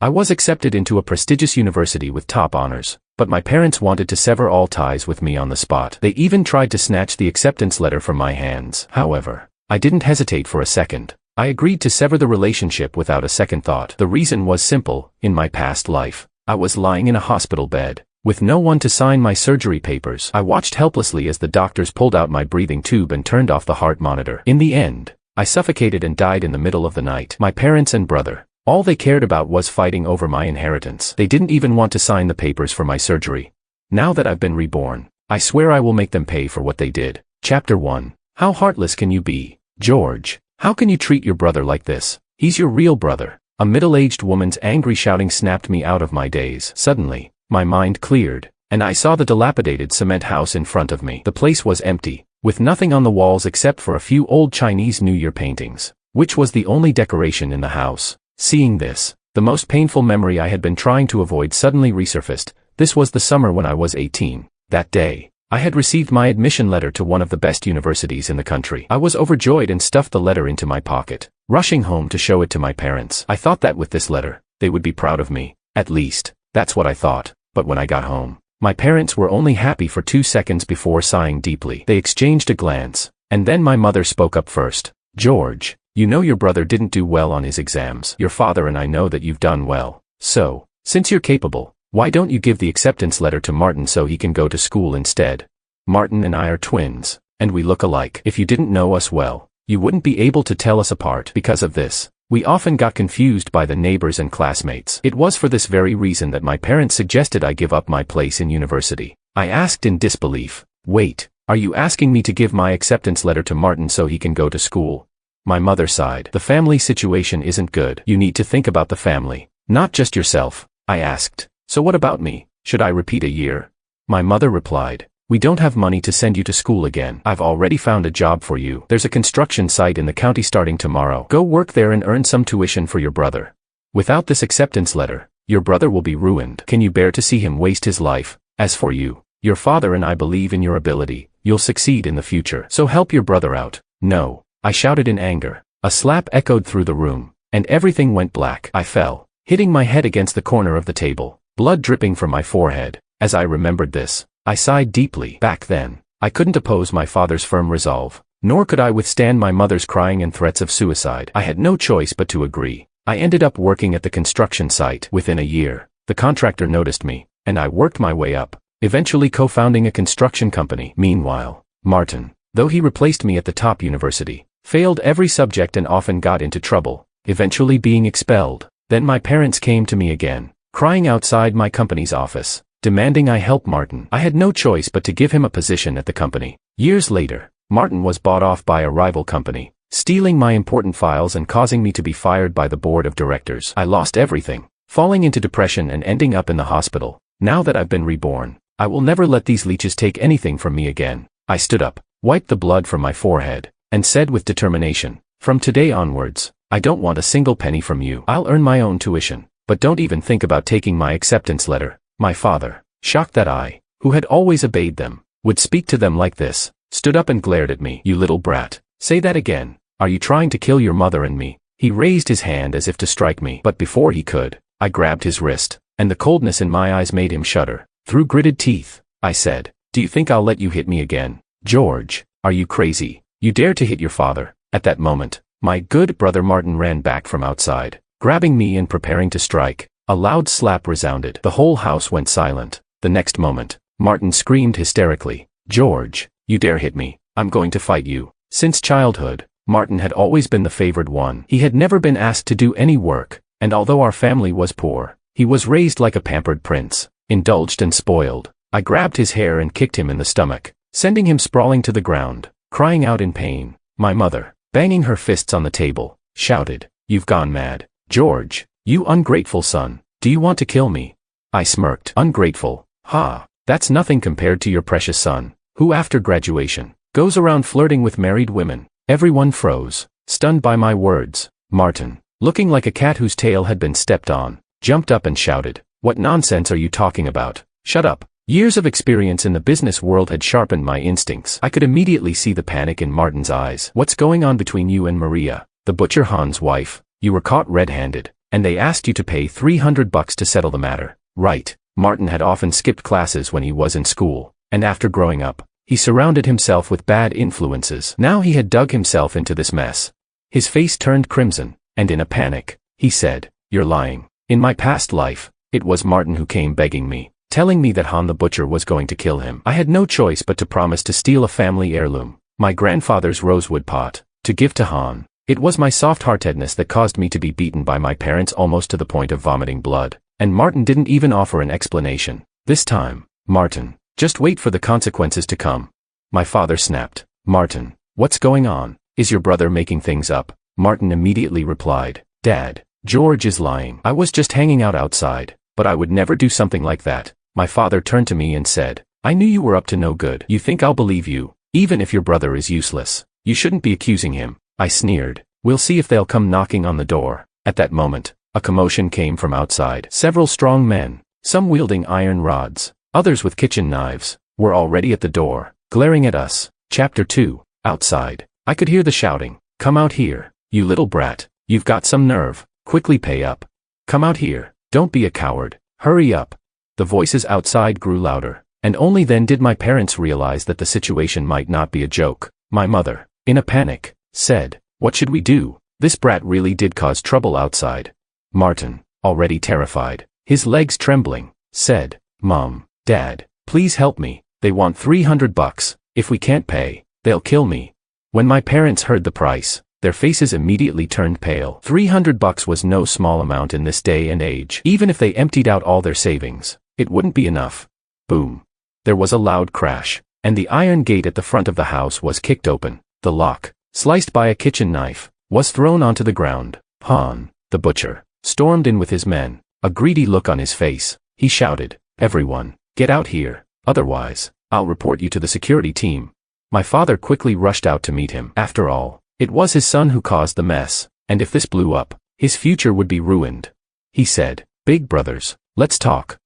I was accepted into a prestigious university with top honors, but my parents wanted to sever all ties with me on the spot. They even tried to snatch the acceptance letter from my hands. However, I didn't hesitate for a second. I agreed to sever the relationship without a second thought. The reason was simple. In my past life, I was lying in a hospital bed, with no one to sign my surgery papers. I watched helplessly as the doctors pulled out my breathing tube and turned off the heart monitor. In the end, I suffocated and died in the middle of the night. My parents and brother, all they cared about was fighting over my inheritance. They didn't even want to sign the papers for my surgery. Now that I've been reborn, I swear I will make them pay for what they did. Chapter 1. How heartless can you be, George? How can you treat your brother like this? He's your real brother. A middle-aged woman's angry shouting snapped me out of my daze. Suddenly, my mind cleared, and I saw the dilapidated cement house in front of me. The place was empty, with nothing on the walls except for a few old Chinese New Year paintings, which was the only decoration in the house. Seeing this, the most painful memory I had been trying to avoid suddenly resurfaced. This was the summer when I was 18. That day, I had received my admission letter to one of the best universities in the country. I was overjoyed and stuffed the letter into my pocket, rushing home to show it to my parents. I thought that with this letter, they would be proud of me. At least, that's what I thought. But when I got home, my parents were only happy for 2 seconds before sighing deeply. They exchanged a glance, and then my mother spoke up first. George, you know your brother didn't do well on his exams. Your father and I know that you've done well. So, since you're capable, why don't you give the acceptance letter to Martin so he can go to school instead? Martin and I are twins, and we look alike. If you didn't know us well, you wouldn't be able to tell us apart. Because of this, we often got confused by the neighbors and classmates. It was for this very reason that my parents suggested I give up my place in university. I asked in disbelief, wait, are you asking me to give my acceptance letter to Martin so he can go to school? My mother sighed. The family situation isn't good. You need to think about the family, not just yourself. I asked, so what about me? Should I repeat a year? My mother replied, we don't have money to send you to school again. I've already found a job for you. There's a construction site in the county starting tomorrow. Go work there and earn some tuition for your brother. Without this acceptance letter, your brother will be ruined. Can you bear to see him waste his life? As for you, your father and I believe in your ability. You'll succeed in the future. So help your brother out. No, I shouted in anger. A slap echoed through the room, and everything went black. I fell, hitting my head against the corner of the table, blood dripping from my forehead. As I remembered this, I sighed deeply. Back then, I couldn't oppose my father's firm resolve, nor could I withstand my mother's crying and threats of suicide. I had no choice but to agree. I ended up working at the construction site. Within a year, the contractor noticed me, and I worked my way up, eventually co-founding a construction company. Meanwhile, Martin, though he replaced me at the top university, failed every subject and often got into trouble, eventually being expelled. Then my parents came to me again, crying outside my company's office, demanding I help Martin. I had no choice but to give him a position at the company. Years later, Martin was bought off by a rival company, stealing my important files and causing me to be fired by the board of directors. I lost everything, falling into depression and ending up in the hospital. Now that I've been reborn, I will never let these leeches take anything from me again. I stood up, wiped the blood from my forehead, and said with determination, from today onwards, I don't want a single penny from you. I'll earn my own tuition, but don't even think about taking my acceptance letter. My father, shocked that I, who had always obeyed them, would speak to them like this, stood up and glared at me. You little brat, say that again. Are you trying to kill your mother and me? He raised his hand as if to strike me, but before he could, I grabbed his wrist, and the coldness in my eyes made him shudder. Through gritted teeth, I said, do you think I'll let you hit me again? George, are you crazy? You dare to hit your father? At that moment, my good brother Martin ran back from outside, grabbing me and preparing to strike. A loud slap resounded. The whole house went silent. The next moment, Martin screamed hysterically, George, you dare hit me, I'm going to fight you. Since childhood, Martin had always been the favored one. He had never been asked to do any work, and although our family was poor, he was raised like a pampered prince, indulged and spoiled. I grabbed his hair and kicked him in the stomach, sending him sprawling to the ground, crying out in pain. My mother, banging her fists on the table, shouted, you've gone mad. George, you ungrateful son, do you want to kill me? I smirked. Ungrateful? Ha, that's nothing compared to your precious son, who after graduation, goes around flirting with married women. Everyone froze, stunned by my words. Martin, looking like a cat whose tail had been stepped on, jumped up and shouted, what nonsense are you talking about? Shut up. Years of experience in the business world had sharpened my instincts. I could immediately see the panic in Martin's eyes. What's going on between you and Maria, the butcher Han's wife? You were caught red-handed, And they asked you to pay $300 to settle the matter, right? Martin had often skipped classes when he was in school, and after growing up, he surrounded himself with bad influences. Now he had dug himself into this mess. His face turned crimson, and in a panic, he said, "You're lying. In my past life, it was Martin who came begging me, telling me that Han the Butcher was going to kill him. I had no choice but to promise to steal a family heirloom, my grandfather's rosewood pot, to give to Han. It was my soft-heartedness that caused me to be beaten by my parents almost to the point of vomiting blood, and Martin didn't even offer an explanation. This time, Martin, just wait for the consequences to come." My father snapped. "Martin, what's going on? Is your brother making things up?" Martin immediately replied, "Dad, George is lying. I was just hanging out outside, but I would never do something like that." My father turned to me and said, "I knew you were up to no good. You think I'll believe you, even if your brother is useless? You shouldn't be accusing him." I sneered, "We'll see if they'll come knocking on the door." At that moment, a commotion came from outside. Several strong men, some wielding iron rods, others with kitchen knives, were already at the door, glaring at us. Chapter 2, Outside. I could hear the shouting. "Come out here, you little brat. You've got some nerve. Quickly pay up. Come out here. Don't be a coward. Hurry up." The voices outside grew louder, and only then did my parents realize that the situation might not be a joke. My mother, in a panic, said, "What should we do? This brat really did cause trouble outside." Martin, already terrified, his legs trembling, said, "Mom, Dad, please help me. They want $300. If we can't pay, they'll kill me." When my parents heard the price, their faces immediately turned pale. $300 was no small amount in this day and age. Even if they emptied out all their savings, it wouldn't be enough. Boom. There was a loud crash, and the iron gate at the front of the house was kicked open. The lock, sliced by a kitchen knife, was thrown onto the ground. Han, the butcher, stormed in with his men, a greedy look on his face. He shouted, "Everyone, get out here, otherwise, I'll report you to the security team." My father quickly rushed out to meet him. After all, it was his son who caused the mess, and if this blew up, his future would be ruined. He said, "Big brothers, let's talk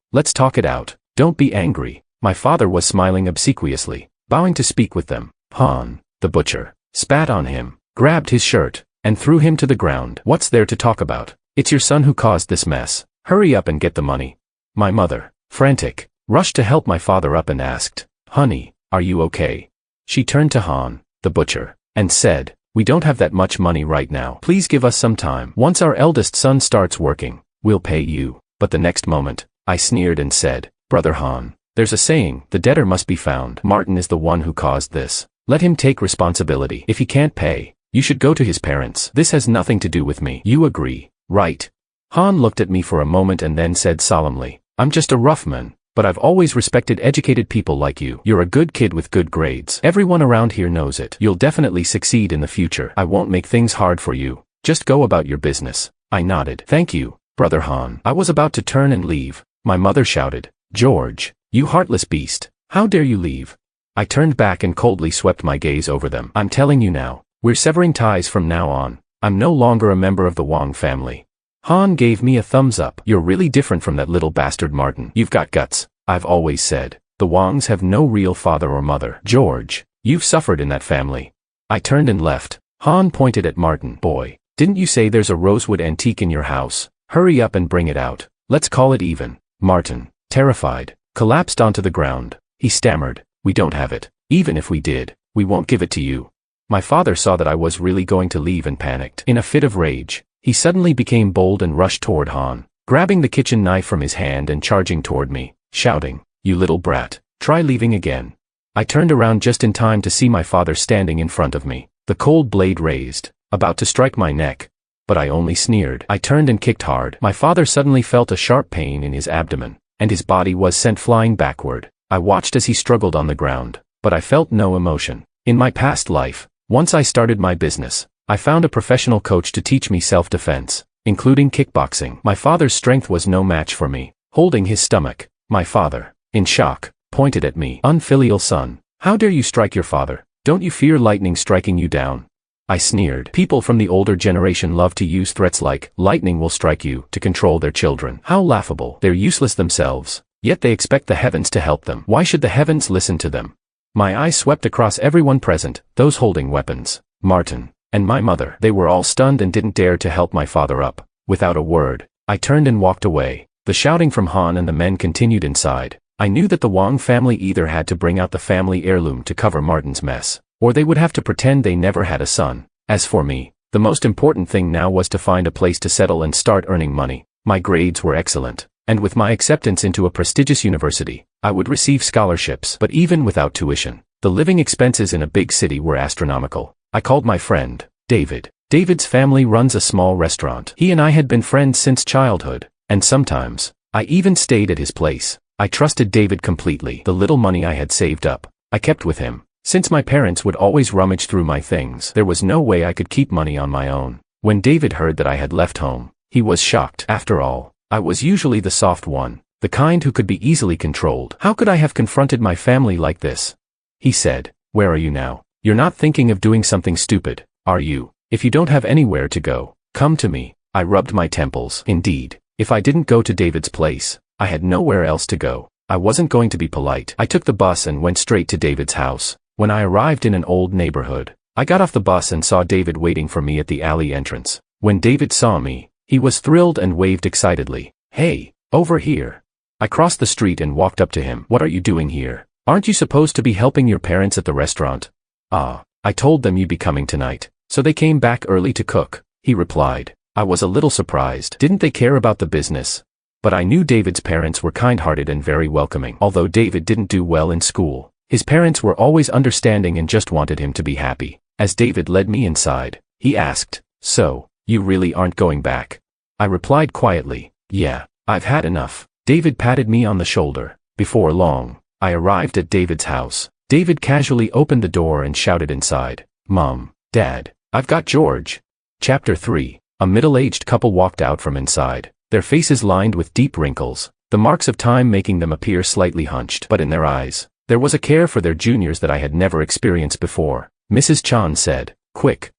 it out, don't be angry." My father was smiling obsequiously, bowing to speak with them. Han, the butcher, spat on him, grabbed his shirt, and threw him to the ground. "What's there to talk about? It's your son who caused this mess. Hurry up and get the money." My mother, frantic, rushed to help my father up and asked, "Honey, are you okay?" She turned to Han, the butcher, and said, "We don't have that much money right now. Please give us some time. Once our eldest son starts working, we'll pay you." But the next moment, I sneered and said, "Brother Han, there's a saying, the debtor must be found. Martin is the one who caused this. Let him take responsibility. If he can't pay, you should go to his parents. This has nothing to do with me. You agree, right?" Han looked at me for a moment and then said solemnly, "I'm just a roughman, but I've always respected educated people like you. You're a good kid with good grades. Everyone around here knows it. You'll definitely succeed in the future. I won't make things hard for you. Just go about your business." I nodded. "Thank you, Brother Han." I was about to turn and leave. My mother shouted, "George, you heartless beast, how dare you leave?" I turned back and coldly swept my gaze over them. "I'm telling you now, we're severing ties from now on. I'm no longer a member of the Wong family." Han gave me a thumbs up. "You're really different from that little bastard Martin. You've got guts. I've always said, the Wongs have no real father or mother. George, you've suffered in that family." I turned and left. Han pointed at Martin. "Boy, didn't you say there's a rosewood antique in your house? Hurry up and bring it out. Let's call it even." Martin, terrified, collapsed onto the ground. He stammered, "We don't have it. Even if we did, we won't give it to you." My father saw that I was really going to leave and panicked. In a fit of rage, he suddenly became bold and rushed toward Han, grabbing the kitchen knife from his hand and charging toward me, shouting, "You little brat, try leaving again." I turned around just in time to see my father standing in front of me, the cold blade raised, about to strike my neck. But I only sneered. I turned and kicked hard. My father suddenly felt a sharp pain in his abdomen, and his body was sent flying backward. I watched as he struggled on the ground, but I felt no emotion. In my past life, once I started my business, I found a professional coach to teach me self-defense, including kickboxing. My father's strength was no match for me. Holding his stomach, my father, in shock, pointed at me. "Unfilial son, how dare you strike your father? Don't you fear lightning striking you down?" I sneered. People from the older generation love to use threats like, "Lightning will strike you," to control their children. How laughable. They're useless themselves, yet they expect the heavens to help them. Why should the heavens listen to them? My eyes swept across everyone present, those holding weapons, Martin, and my mother. They were all stunned and didn't dare to help my father up. Without a word, I turned and walked away. The shouting from Han and the men continued inside. I knew that the Wang family either had to bring out the family heirloom to cover Martin's mess, or they would have to pretend they never had a son. As for me, the most important thing now was to find a place to settle and start earning money. My grades were excellent, and with my acceptance into a prestigious university, I would receive scholarships. But even without tuition, the living expenses in a big city were astronomical. I called my friend, David. David's family runs a small restaurant. He and I had been friends since childhood, and sometimes, I even stayed at his place. I trusted David completely. The little money I had saved up, I kept with him. Since my parents would always rummage through my things, there was no way I could keep money on my own. When David heard that I had left home, he was shocked. After all, I was usually the soft one, the kind who could be easily controlled. How could I have confronted my family like this? He said, "Where are you now? You're not thinking of doing something stupid, are you? If you don't have anywhere to go, come to me." I rubbed my temples. Indeed, if I didn't go to David's place, I had nowhere else to go. I wasn't going to be polite. I took the bus and went straight to David's house. When I arrived in an old neighborhood, I got off the bus and saw David waiting for me at the alley entrance. When David saw me, he was thrilled and waved excitedly. "Hey, over here." I crossed the street and walked up to him. "What are you doing here? Aren't you supposed to be helping your parents at the restaurant?" "Ah, I told them you'd be coming tonight, so they came back early to cook," he replied. I was a little surprised. Didn't they care about the business? But I knew David's parents were kind-hearted and very welcoming. Although David didn't do well in school, his parents were always understanding and just wanted him to be happy. As David led me inside, he asked, "So, you really aren't going back?" I replied quietly, "Yeah, I've had enough." David patted me on the shoulder. Before long, I arrived at David's house. David casually opened the door and shouted inside, "Mom, Dad, I've got George." Chapter 3. A middle-aged couple walked out from inside, their faces lined with deep wrinkles, the marks of time making them appear slightly hunched. But in their eyes, there was a care for their juniors that I had never experienced before. Mrs. Chan said, Quick,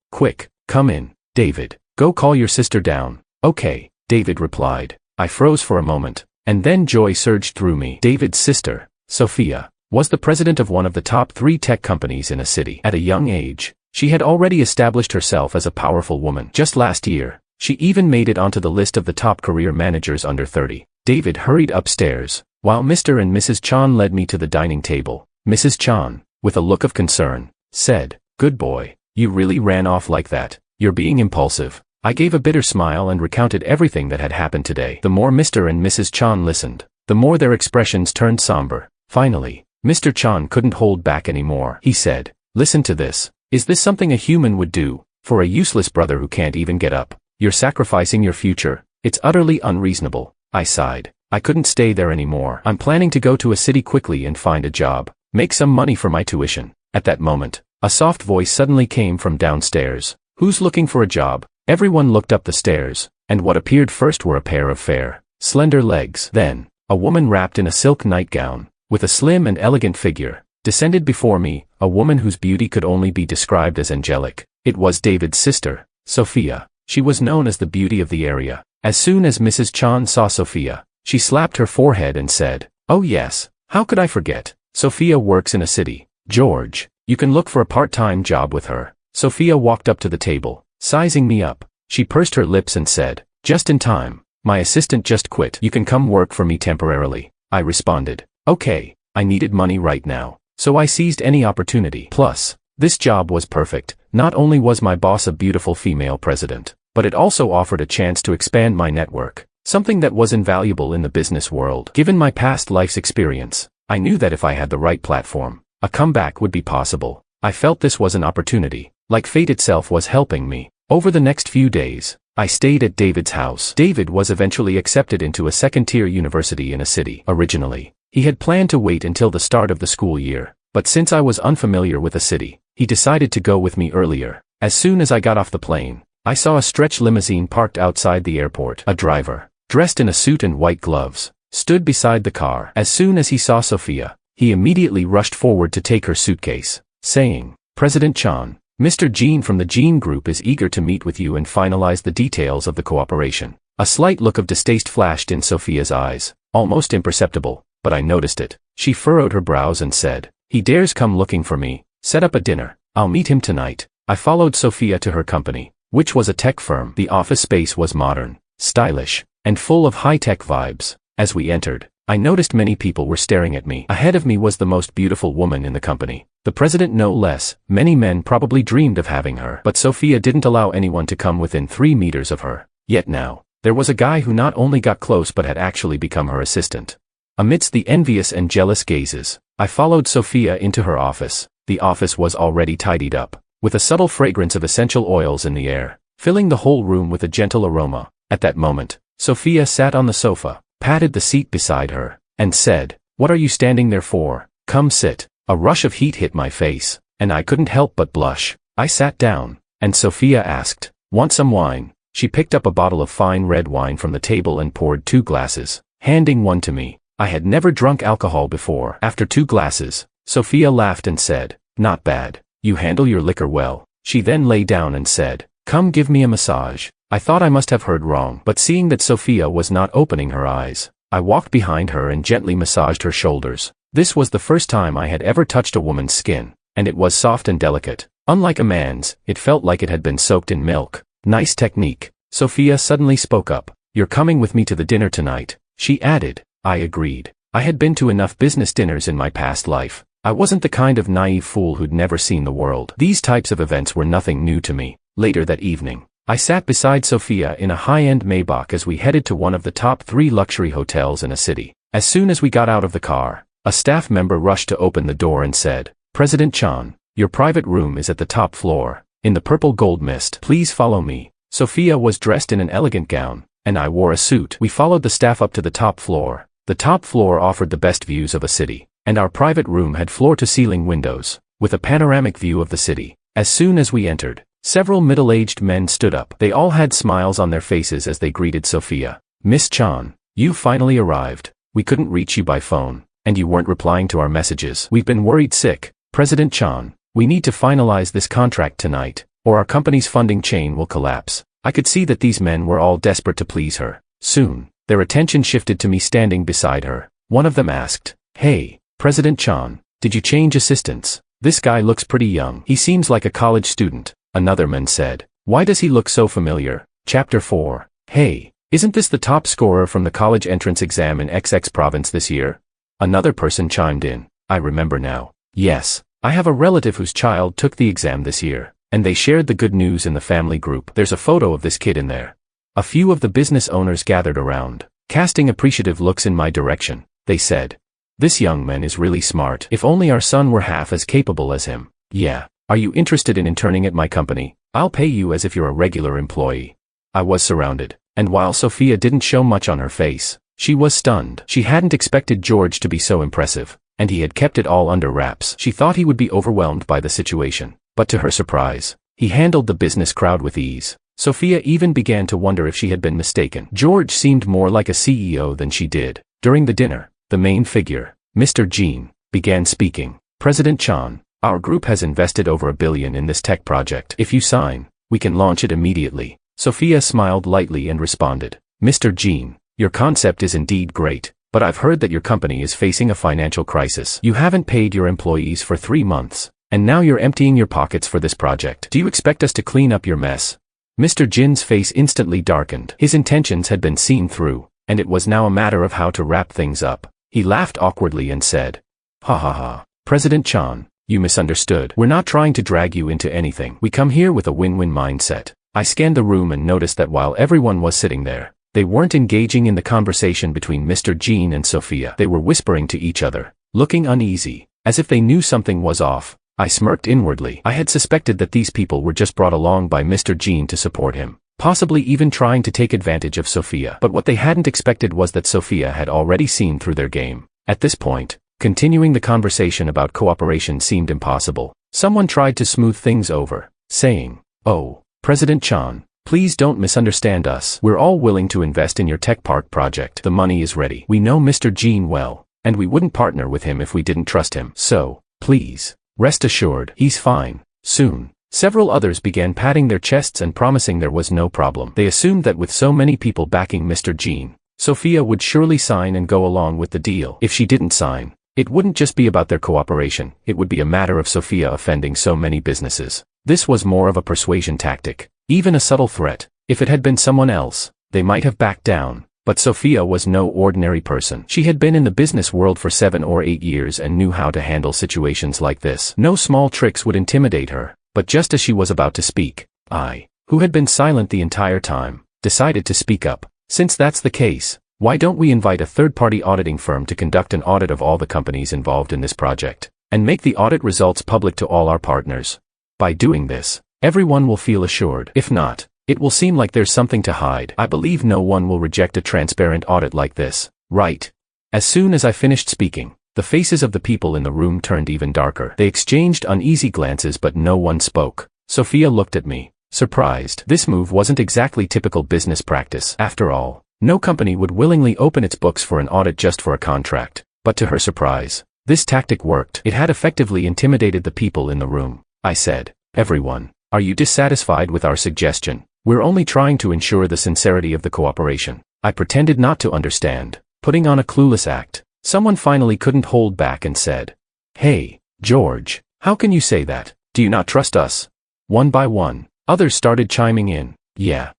come in, David. Go call your sister down." "Okay," David replied. I froze for a moment, and then joy surged through me. David's sister, Sophia, was the president of one of the top 3 tech companies in a city. At a young age, she had already established herself as a powerful woman. Just last year, she even made it onto the list of the top career managers under 30. David hurried upstairs, while Mr. and Mrs. Chan led me to the dining table. Mrs. Chan, with a look of concern, said, "Good boy, you really ran off like that. You're being impulsive." I gave a bitter smile and recounted everything that had happened today. The more Mr. and Mrs. Chan listened, the more their expressions turned somber. Finally, Mr. Chan couldn't hold back anymore. He said, "Listen to this. Is this something a human would do? For a useless brother who can't even get up, you're sacrificing your future. It's utterly unreasonable." I sighed. I couldn't stay there anymore. I'm planning to go to a city quickly and find a job, make some money for my tuition. At that moment, a soft voice suddenly came from downstairs. "Who's looking for a job?" Everyone looked up the stairs, and what appeared first were a pair of fair, slender legs. Then, a woman wrapped in a silk nightgown, with a slim and elegant figure, descended before me, a woman whose beauty could only be described as angelic. It was David's sister, Sophia. She was known as the beauty of the area. As soon as Mrs. Chan saw Sophia, she slapped her forehead and said, "Oh yes, how could I forget? Sophia works in a city. George, you can look for a part-time job with her." Sophia walked up to the table, sizing me up. She pursed her lips and said, "Just in time. My assistant just quit. You can come work for me temporarily." I responded, "Okay." I needed money right now, so I seized any opportunity. Plus, this job was perfect. Not only was my boss a beautiful female president, but it also offered a chance to expand my network, something that was invaluable in the business world. Given my past life's experience, I knew that if I had the right platform, a comeback would be possible. I felt this was an opportunity, like fate itself was helping me. Over the next few days, I stayed at David's house. David was eventually accepted into a second-tier university in a city. Originally, he had planned to wait until the start of the school year, but since I was unfamiliar with the city, he decided to go with me earlier. As soon as I got off the plane, I saw a stretch limousine parked outside the airport. A driver, dressed in a suit and white gloves, stood beside the car. As soon as he saw Sophia, he immediately rushed forward to take her suitcase, saying, "President Chan, Mr. Jean from the Jean Group is eager to meet with you and finalize the details of the cooperation." A slight look of distaste flashed in Sophia's eyes, almost imperceptible, but I noticed it. She furrowed her brows and said, "He dares come looking for me. Set up a dinner. I'll meet him tonight." I followed Sophia to her company, which was a tech firm. The office space was modern, stylish, and full of high-tech vibes. As we entered, I noticed many people were staring at me. Ahead of me was the most beautiful woman in the company. The president no less. Many men probably dreamed of having her. But Sophia didn't allow anyone to come within 3 meters of her. Yet now, there was a guy who not only got close but had actually become her assistant. Amidst the envious and jealous gazes, I followed Sophia into her office. The office was already tidied up, with a subtle fragrance of essential oils in the air, filling the whole room with a gentle aroma. At that moment, Sophia sat on the sofa, patted the seat beside her, and said, "What are you standing there for? Come sit." A rush of heat hit my face, and I couldn't help but blush. I sat down, and Sophia asked, "Want some wine?" She picked up a bottle of fine red wine from the table and poured 2 glasses, handing one to me. I had never drunk alcohol before. After 2 glasses, Sophia laughed and said, "Not bad. You handle your liquor well." She then lay down and said, "Come give me a massage." I thought I must have heard wrong, but seeing that Sophia was not opening her eyes, I walked behind her and gently massaged her shoulders. This was the first time I had ever touched a woman's skin, and it was soft and delicate. Unlike a man's, it felt like it had been soaked in milk. "Nice technique." Sophia suddenly spoke up. "You're coming with me to the dinner tonight," she added. I agreed. I had been to enough business dinners in my past life. I wasn't the kind of naive fool who'd never seen the world. These types of events were nothing new to me. Later that evening, I sat beside Sophia in a high-end Maybach as we headed to one of the top 3 luxury hotels in a city. As soon as we got out of the car, a staff member rushed to open the door and said, "President Chan, your private room is at the top floor, in the purple gold mist. Please follow me." Sophia was dressed in an elegant gown, and I wore a suit. We followed the staff up to the top floor. The top floor offered the best views of a city, and our private room had floor-to-ceiling windows, with a panoramic view of the city. As soon as we entered, several middle-aged men stood up. They all had smiles on their faces as they greeted Sophia. "Miss Chan, you finally arrived. We couldn't reach you by phone, and you weren't replying to our messages. We've been worried sick. President Chan, we need to finalize this contract tonight, or our company's funding chain will collapse." I could see that these men were all desperate to please her. Soon, their attention shifted to me standing beside her. One of them asked, "Hey, President Chan, did you change assistants? This guy looks pretty young. He seems like a college student." Another man said, "Why does he look so familiar?" Chapter 4. "Hey, isn't this the top scorer from the college entrance exam in XX province this year?" Another person chimed in, "I remember now. Yes, I have a relative whose child took the exam this year, and they shared the good news in the family group. There's a photo of this kid in there." A few of the business owners gathered around, casting appreciative looks in my direction. They said, "This young man is really smart. If only our son were half as capable as him." "Yeah. Are you interested in interning at my company? I'll pay you as if you're a regular employee." I was surrounded, and while Sophia didn't show much on her face, she was stunned. She hadn't expected George to be so impressive, and he had kept it all under wraps. She thought he would be overwhelmed by the situation, but to her surprise, he handled the business crowd with ease. Sophia even began to wonder if she had been mistaken. George seemed more like a CEO than she did. During the dinner, the main figure, Mr. Jean, began speaking. "President Chan, our group has invested over $1 billion in this tech project. If you sign, we can launch it immediately." Sophia smiled lightly and responded, "Mr. Jean, your concept is indeed great, but I've heard that your company is facing a financial crisis. You haven't paid your employees for 3 months, and now you're emptying your pockets for this project. Do you expect us to clean up your mess?" Mr. Jin's face instantly darkened. His intentions had been seen through, and it was now a matter of how to wrap things up. He laughed awkwardly and said, "Ha ha ha. President Chan, you misunderstood. We're not trying to drag you into anything. We come here with a win-win mindset." I scanned the room and noticed that while everyone was sitting there, they weren't engaging in the conversation between Mr. Jean and Sophia. They were whispering to each other, looking uneasy, as if they knew something was off. I smirked inwardly. I had suspected that these people were just brought along by Mr. Jean to support him, possibly even trying to take advantage of Sophia. But what they hadn't expected was that Sophia had already seen through their game. At this point, continuing the conversation about cooperation seemed impossible. Someone tried to smooth things over, saying, "Oh, President Chan, please don't misunderstand us. We're all willing to invest in your tech park project. The money is ready. We know Mr. Jean well, and we wouldn't partner with him if we didn't trust him. So, please, rest assured, he's fine." Soon, several others began patting their chests and promising there was no problem. They assumed that with so many people backing Mr. Jean, Sophia would surely sign and go along with the deal. If she didn't sign, it wouldn't just be about their cooperation, it would be a matter of Sophia offending so many businesses. This was more of a persuasion tactic, even a subtle threat. If it had been someone else, they might have backed down. But Sophia was no ordinary person. She had been in the business world for 7 or 8 years and knew how to handle situations like this. No small tricks would intimidate her. But just as she was about to speak, I, who had been silent the entire time, decided to speak up. Since that's the case, why don't we invite a third-party auditing firm to conduct an audit of all the companies involved in this project, and make the audit results public to all our partners? By doing this, everyone will feel assured. If not, it will seem like there's something to hide. I believe no one will reject a transparent audit like this, right? As soon as I finished speaking, the faces of the people in the room turned even darker. They exchanged uneasy glances but no one spoke. Sophia looked at me, surprised. This move wasn't exactly typical business practice. After all, no company would willingly open its books for an audit just for a contract. But to her surprise, this tactic worked. It had effectively intimidated the people in the room. I said, "Everyone, are you dissatisfied with our suggestion? We're only trying to ensure the sincerity of the cooperation." I pretended not to understand, putting on a clueless act. Someone finally couldn't hold back and said, "Hey, George, how can you say that? Do you not trust us?" One by one, others started chiming in. Yeah,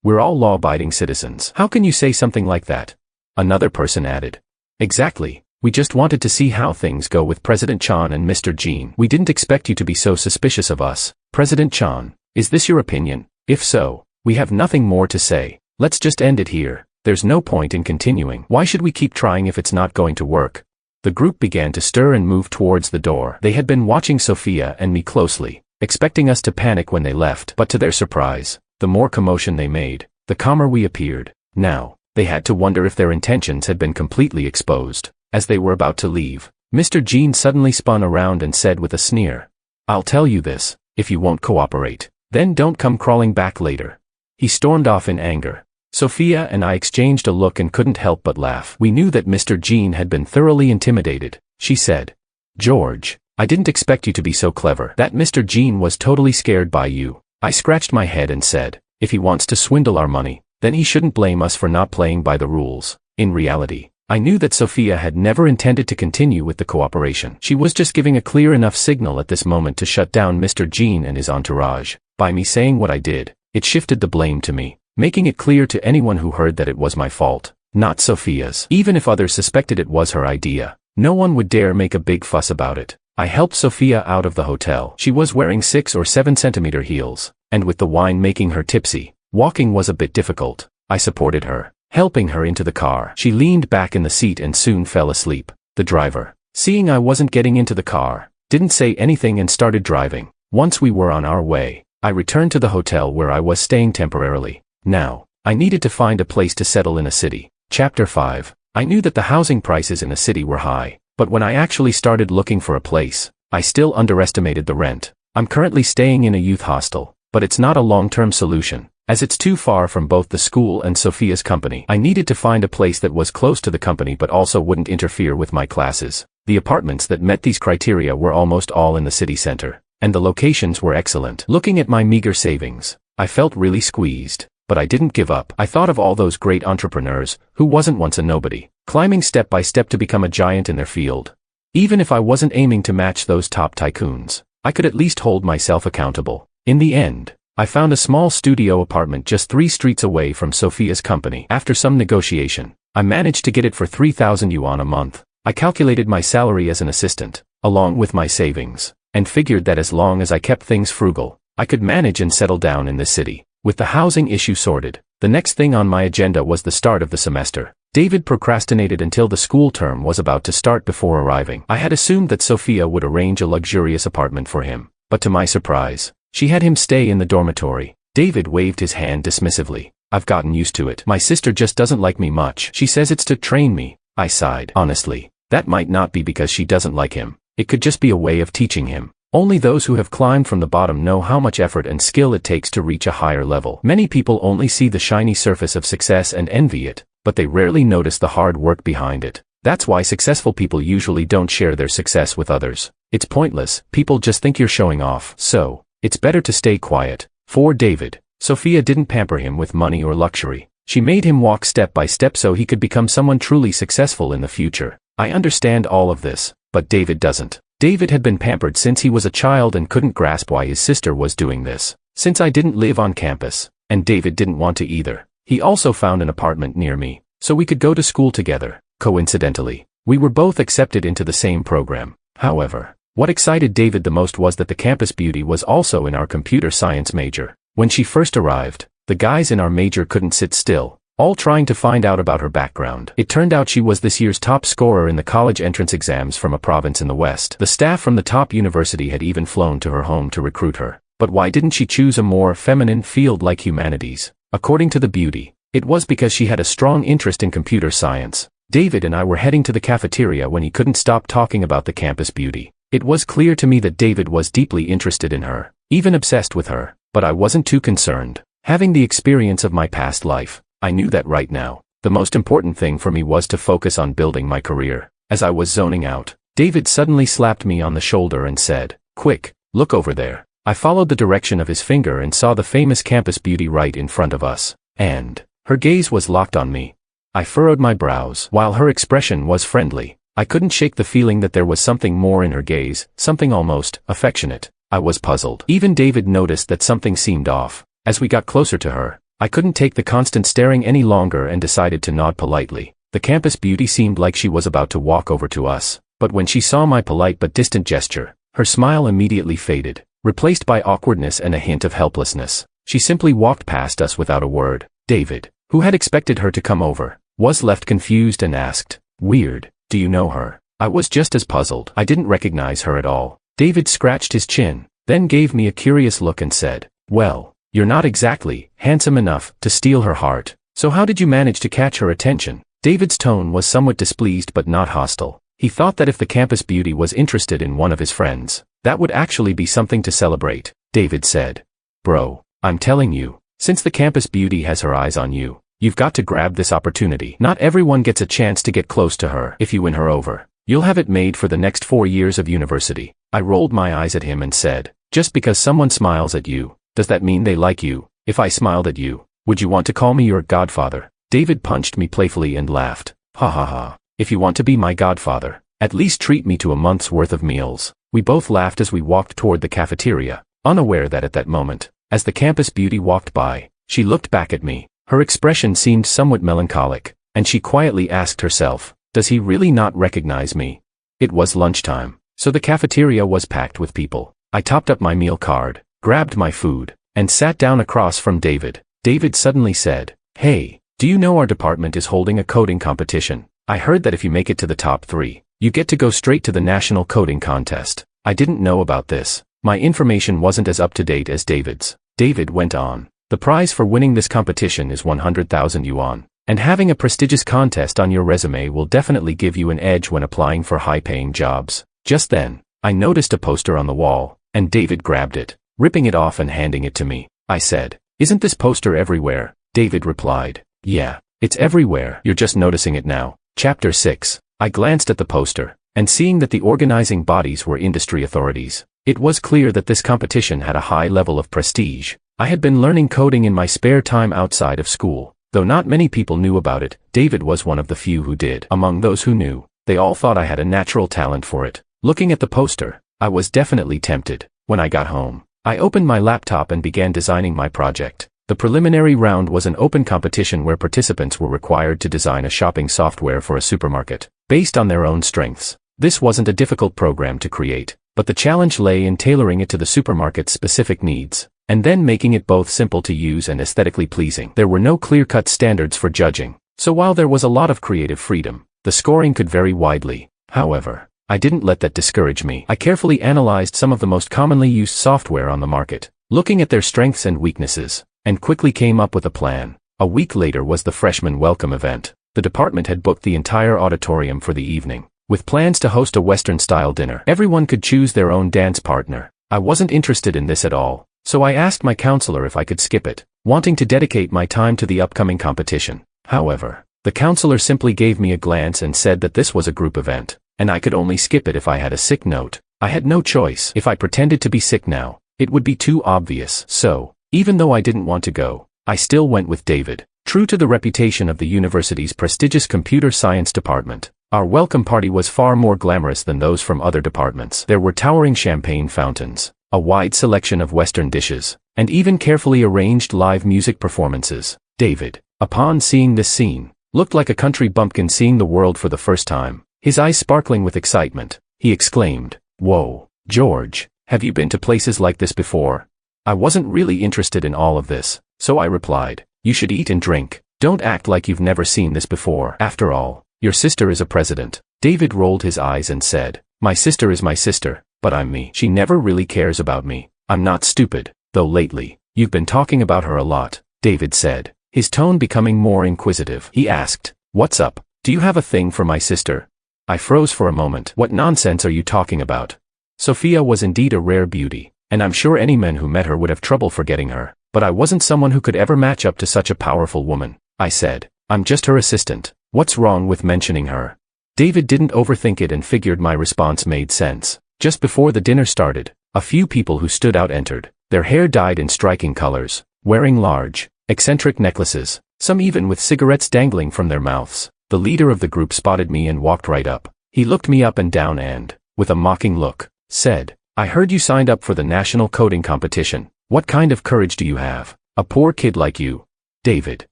we're all law-abiding citizens. How can you say something like that?" Another person added, "Exactly, we just wanted to see how things go with President Chan and Mr. Jean. We didn't expect you to be so suspicious of us." President Chan, is this your opinion? If so, we have nothing more to say. Let's just end it here. There's no point in continuing. Why should we keep trying if it's not going to work? The group began to stir and move towards the door. They had been watching Sophia and me closely, expecting us to panic when they left. But to their surprise, the more commotion they made, the calmer we appeared. Now, they had to wonder if their intentions had been completely exposed. As they were about to leave, Mr. Jean suddenly spun around and said with a sneer, "I'll tell you this, if you won't cooperate, then don't come crawling back later." He stormed off in anger. Sophia and I exchanged a look and couldn't help but laugh. We knew that Mr. Jean had been thoroughly intimidated. She said, "George, I didn't expect you to be so clever." That Mr. Jean was totally scared by you. I scratched my head and said, "If he wants to swindle our money, then he shouldn't blame us for not playing by the rules." In reality, I knew that Sophia had never intended to continue with the cooperation. She was just giving a clear enough signal at this moment to shut down Mr. Jean and his entourage. By me saying what I did, it shifted the blame to me, making it clear to anyone who heard that it was my fault, not Sophia's. Even if others suspected it was her idea, no one would dare make a big fuss about it. I helped Sophia out of the hotel. She was wearing 6 or 7 centimeter heels, and with the wine making her tipsy, walking was a bit difficult. I supported her, helping her into the car. She leaned back in the seat and soon fell asleep. The driver, seeing I wasn't getting into the car, didn't say anything and started driving. Once we were on our way, I returned to the hotel where I was staying temporarily. Now, I needed to find a place to settle in a city. Chapter 5. I knew that the housing prices in a city were high, but when I actually started looking for a place, I still underestimated the rent. I'm currently staying in a youth hostel, but it's not a long-term solution, as it's too far from both the school and Sophia's company. I needed to find a place that was close to the company but also wouldn't interfere with my classes. The apartments that met these criteria were almost all in the city center, and the locations were excellent. Looking at my meager savings, I felt really squeezed. But I didn't give up. I thought of all those great entrepreneurs, who wasn't once a nobody, climbing step by step to become a giant in their field. Even if I wasn't aiming to match those top tycoons, I could at least hold myself accountable. In the end, I found a small studio apartment just 3 streets away from Sophia's company. After some negotiation, I managed to get it for 3,000 yuan a month. I calculated my salary as an assistant, along with my savings, and figured that as long as I kept things frugal, I could manage and settle down in this city. With the housing issue sorted, the next thing on my agenda was the start of the semester. David procrastinated until the school term was about to start before arriving. I had assumed that Sophia would arrange a luxurious apartment for him, but to my surprise, she had him stay in the dormitory. David waved his hand dismissively. "I've gotten used to it. My sister just doesn't like me much. She says it's to train me." I sighed. Honestly, that might not be because she doesn't like him. It could just be a way of teaching him. Only those who have climbed from the bottom know how much effort and skill it takes to reach a higher level. Many people only see the shiny surface of success and envy it, but they rarely notice the hard work behind it. That's why successful people usually don't share their success with others. It's pointless. People just think you're showing off. So, it's better to stay quiet. For David, Sophia didn't pamper him with money or luxury. She made him walk step by step so he could become someone truly successful in the future. I understand all of this, but David doesn't. David had been pampered since he was a child and couldn't grasp why his sister was doing this. Since I didn't live on campus, and David didn't want to either, He also found an apartment near me, so we could go to school together. Coincidentally, we were both accepted into the same program. However, what excited David the most was that the campus beauty was also in our computer science major. When she first arrived, the guys in our major couldn't sit still, all trying to find out about her background. It turned out she was this year's top scorer in the college entrance exams from a province in the West. The staff from the top university had even flown to her home to recruit her. But why didn't she choose a more feminine field like humanities? According to the beauty, it was because she had a strong interest in computer science. David and I were heading to the cafeteria when he couldn't stop talking about the campus beauty. It was clear to me that David was deeply interested in her, even obsessed with her, but I wasn't too concerned. Having the experience of my past life, I knew that right now, the most important thing for me was to focus on building my career. As I was zoning out, David suddenly slapped me on the shoulder and said, "Quick, look over there." I followed the direction of his finger and saw the famous campus beauty right in front of us, and her gaze was locked on me. I furrowed my brows. While her expression was friendly, I couldn't shake the feeling that there was something more in her gaze, something almost affectionate. I was puzzled. Even David noticed that something seemed off. As we got closer to her, I couldn't take the constant staring any longer and decided to nod politely. The campus beauty seemed like she was about to walk over to us, but when she saw my polite but distant gesture, her smile immediately faded, replaced by awkwardness and a hint of helplessness. She simply walked past us without a word. David, who had expected her to come over, was left confused and asked, "Weird, do you know her?" I was just as puzzled. I didn't recognize her at all. David scratched his chin, then gave me a curious look and said, "Well, you're not exactly handsome enough to steal her heart, so how did you manage to catch her attention?" David's tone was somewhat displeased but not hostile. He thought that if the campus beauty was interested in one of his friends, that would actually be something to celebrate. David said, "Bro, I'm telling you, since the campus beauty has her eyes on you, you've got to grab this opportunity. Not everyone gets a chance to get close to her. If you win her over, you'll have it made for the next 4 years of university." I rolled my eyes at him and said, "Just because someone smiles at you, does that mean they like you? If I smiled at you, would you want to call me your godfather?" David punched me playfully and laughed. "Ha ha ha. If you want to be my godfather, at least treat me to a month's worth of meals." We both laughed as we walked toward the cafeteria, unaware that at that moment, as the campus beauty walked by, she looked back at me. Her expression seemed somewhat melancholic, and she quietly asked herself, "Does he really not recognize me?" It was lunchtime, so the cafeteria was packed with people. I topped up my meal card, grabbed my food, and sat down across from David. David suddenly said, "Hey, do you know our department is holding a coding competition? I heard that if you make it to the top 3, you get to go straight to the national coding contest." I didn't know about this. My information wasn't as up-to-date as David's. David went on, "The prize for winning this competition is 100,000 yuan, and having a prestigious contest on your resume will definitely give you an edge when applying for high-paying jobs." Just then, I noticed a poster on the wall, and David grabbed it, ripping it off and handing it to me. I said, "Isn't this poster everywhere?" David replied, "Yeah, it's everywhere. You're just noticing it now." Chapter 6. I glanced at the poster, and seeing that the organizing bodies were industry authorities, it was clear that this competition had a high level of prestige. I had been learning coding in my spare time outside of school. Though not many people knew about it, David was one of the few who did. Among those who knew, they all thought I had a natural talent for it. Looking at the poster, I was definitely tempted. When I got home, I opened my laptop and began designing my project. The preliminary round was an open competition where participants were required to design a shopping software for a supermarket, based on their own strengths. This wasn't a difficult program to create, but the challenge lay in tailoring it to the supermarket's specific needs, and then making it both simple to use and aesthetically pleasing. There were no clear-cut standards for judging, so while there was a lot of creative freedom, the scoring could vary widely. However, I didn't let that discourage me. I carefully analyzed some of the most commonly used software on the market, looking at their strengths and weaknesses, and quickly came up with a plan. A week later was the freshman welcome event. The department had booked the entire auditorium for the evening, with plans to host a Western-style dinner. Everyone could choose their own dance partner. I wasn't interested in this at all, so I asked my counselor if I could skip it, wanting to dedicate my time to the upcoming competition. However, the counselor simply gave me a glance and said that this was a group event, and I could only skip it if I had a sick note. I had no choice. If I pretended to be sick now, it would be too obvious. So, even though I didn't want to go, I still went with David. True to the reputation of the university's prestigious computer science department, our welcome party was far more glamorous than those from other departments. There were towering champagne fountains, a wide selection of Western dishes, and even carefully arranged live music performances. David, upon seeing this scene, looked like a country bumpkin seeing the world for the first time. His eyes sparkling with excitement, he exclaimed, "Whoa, George, have you been to places like this before?" I wasn't really interested in all of this, so I replied, "You should eat and drink. Don't act like you've never seen this before. After all, your sister is a president." David rolled his eyes and said, "My sister is my sister, but I'm me. She never really cares about me. I'm not stupid, though lately, you've been talking about her a lot," David said, his tone becoming more inquisitive. He asked, "What's up? Do you have a thing for my sister?" I froze for a moment. What nonsense are you talking about? Sophia was indeed a rare beauty, and I'm sure any man who met her would have trouble forgetting her, but I wasn't someone who could ever match up to such a powerful woman. I said, "I'm just her assistant. What's wrong with mentioning her?" David didn't overthink it and figured my response made sense. Just before the dinner started, a few people who stood out entered, their hair dyed in striking colors, wearing large, eccentric necklaces, some even with cigarettes dangling from their mouths. The leader of the group spotted me and walked right up. He looked me up and down and, with a mocking look, said, "I heard you signed up for the national coding competition. What kind of courage do you have? A poor kid like you." David,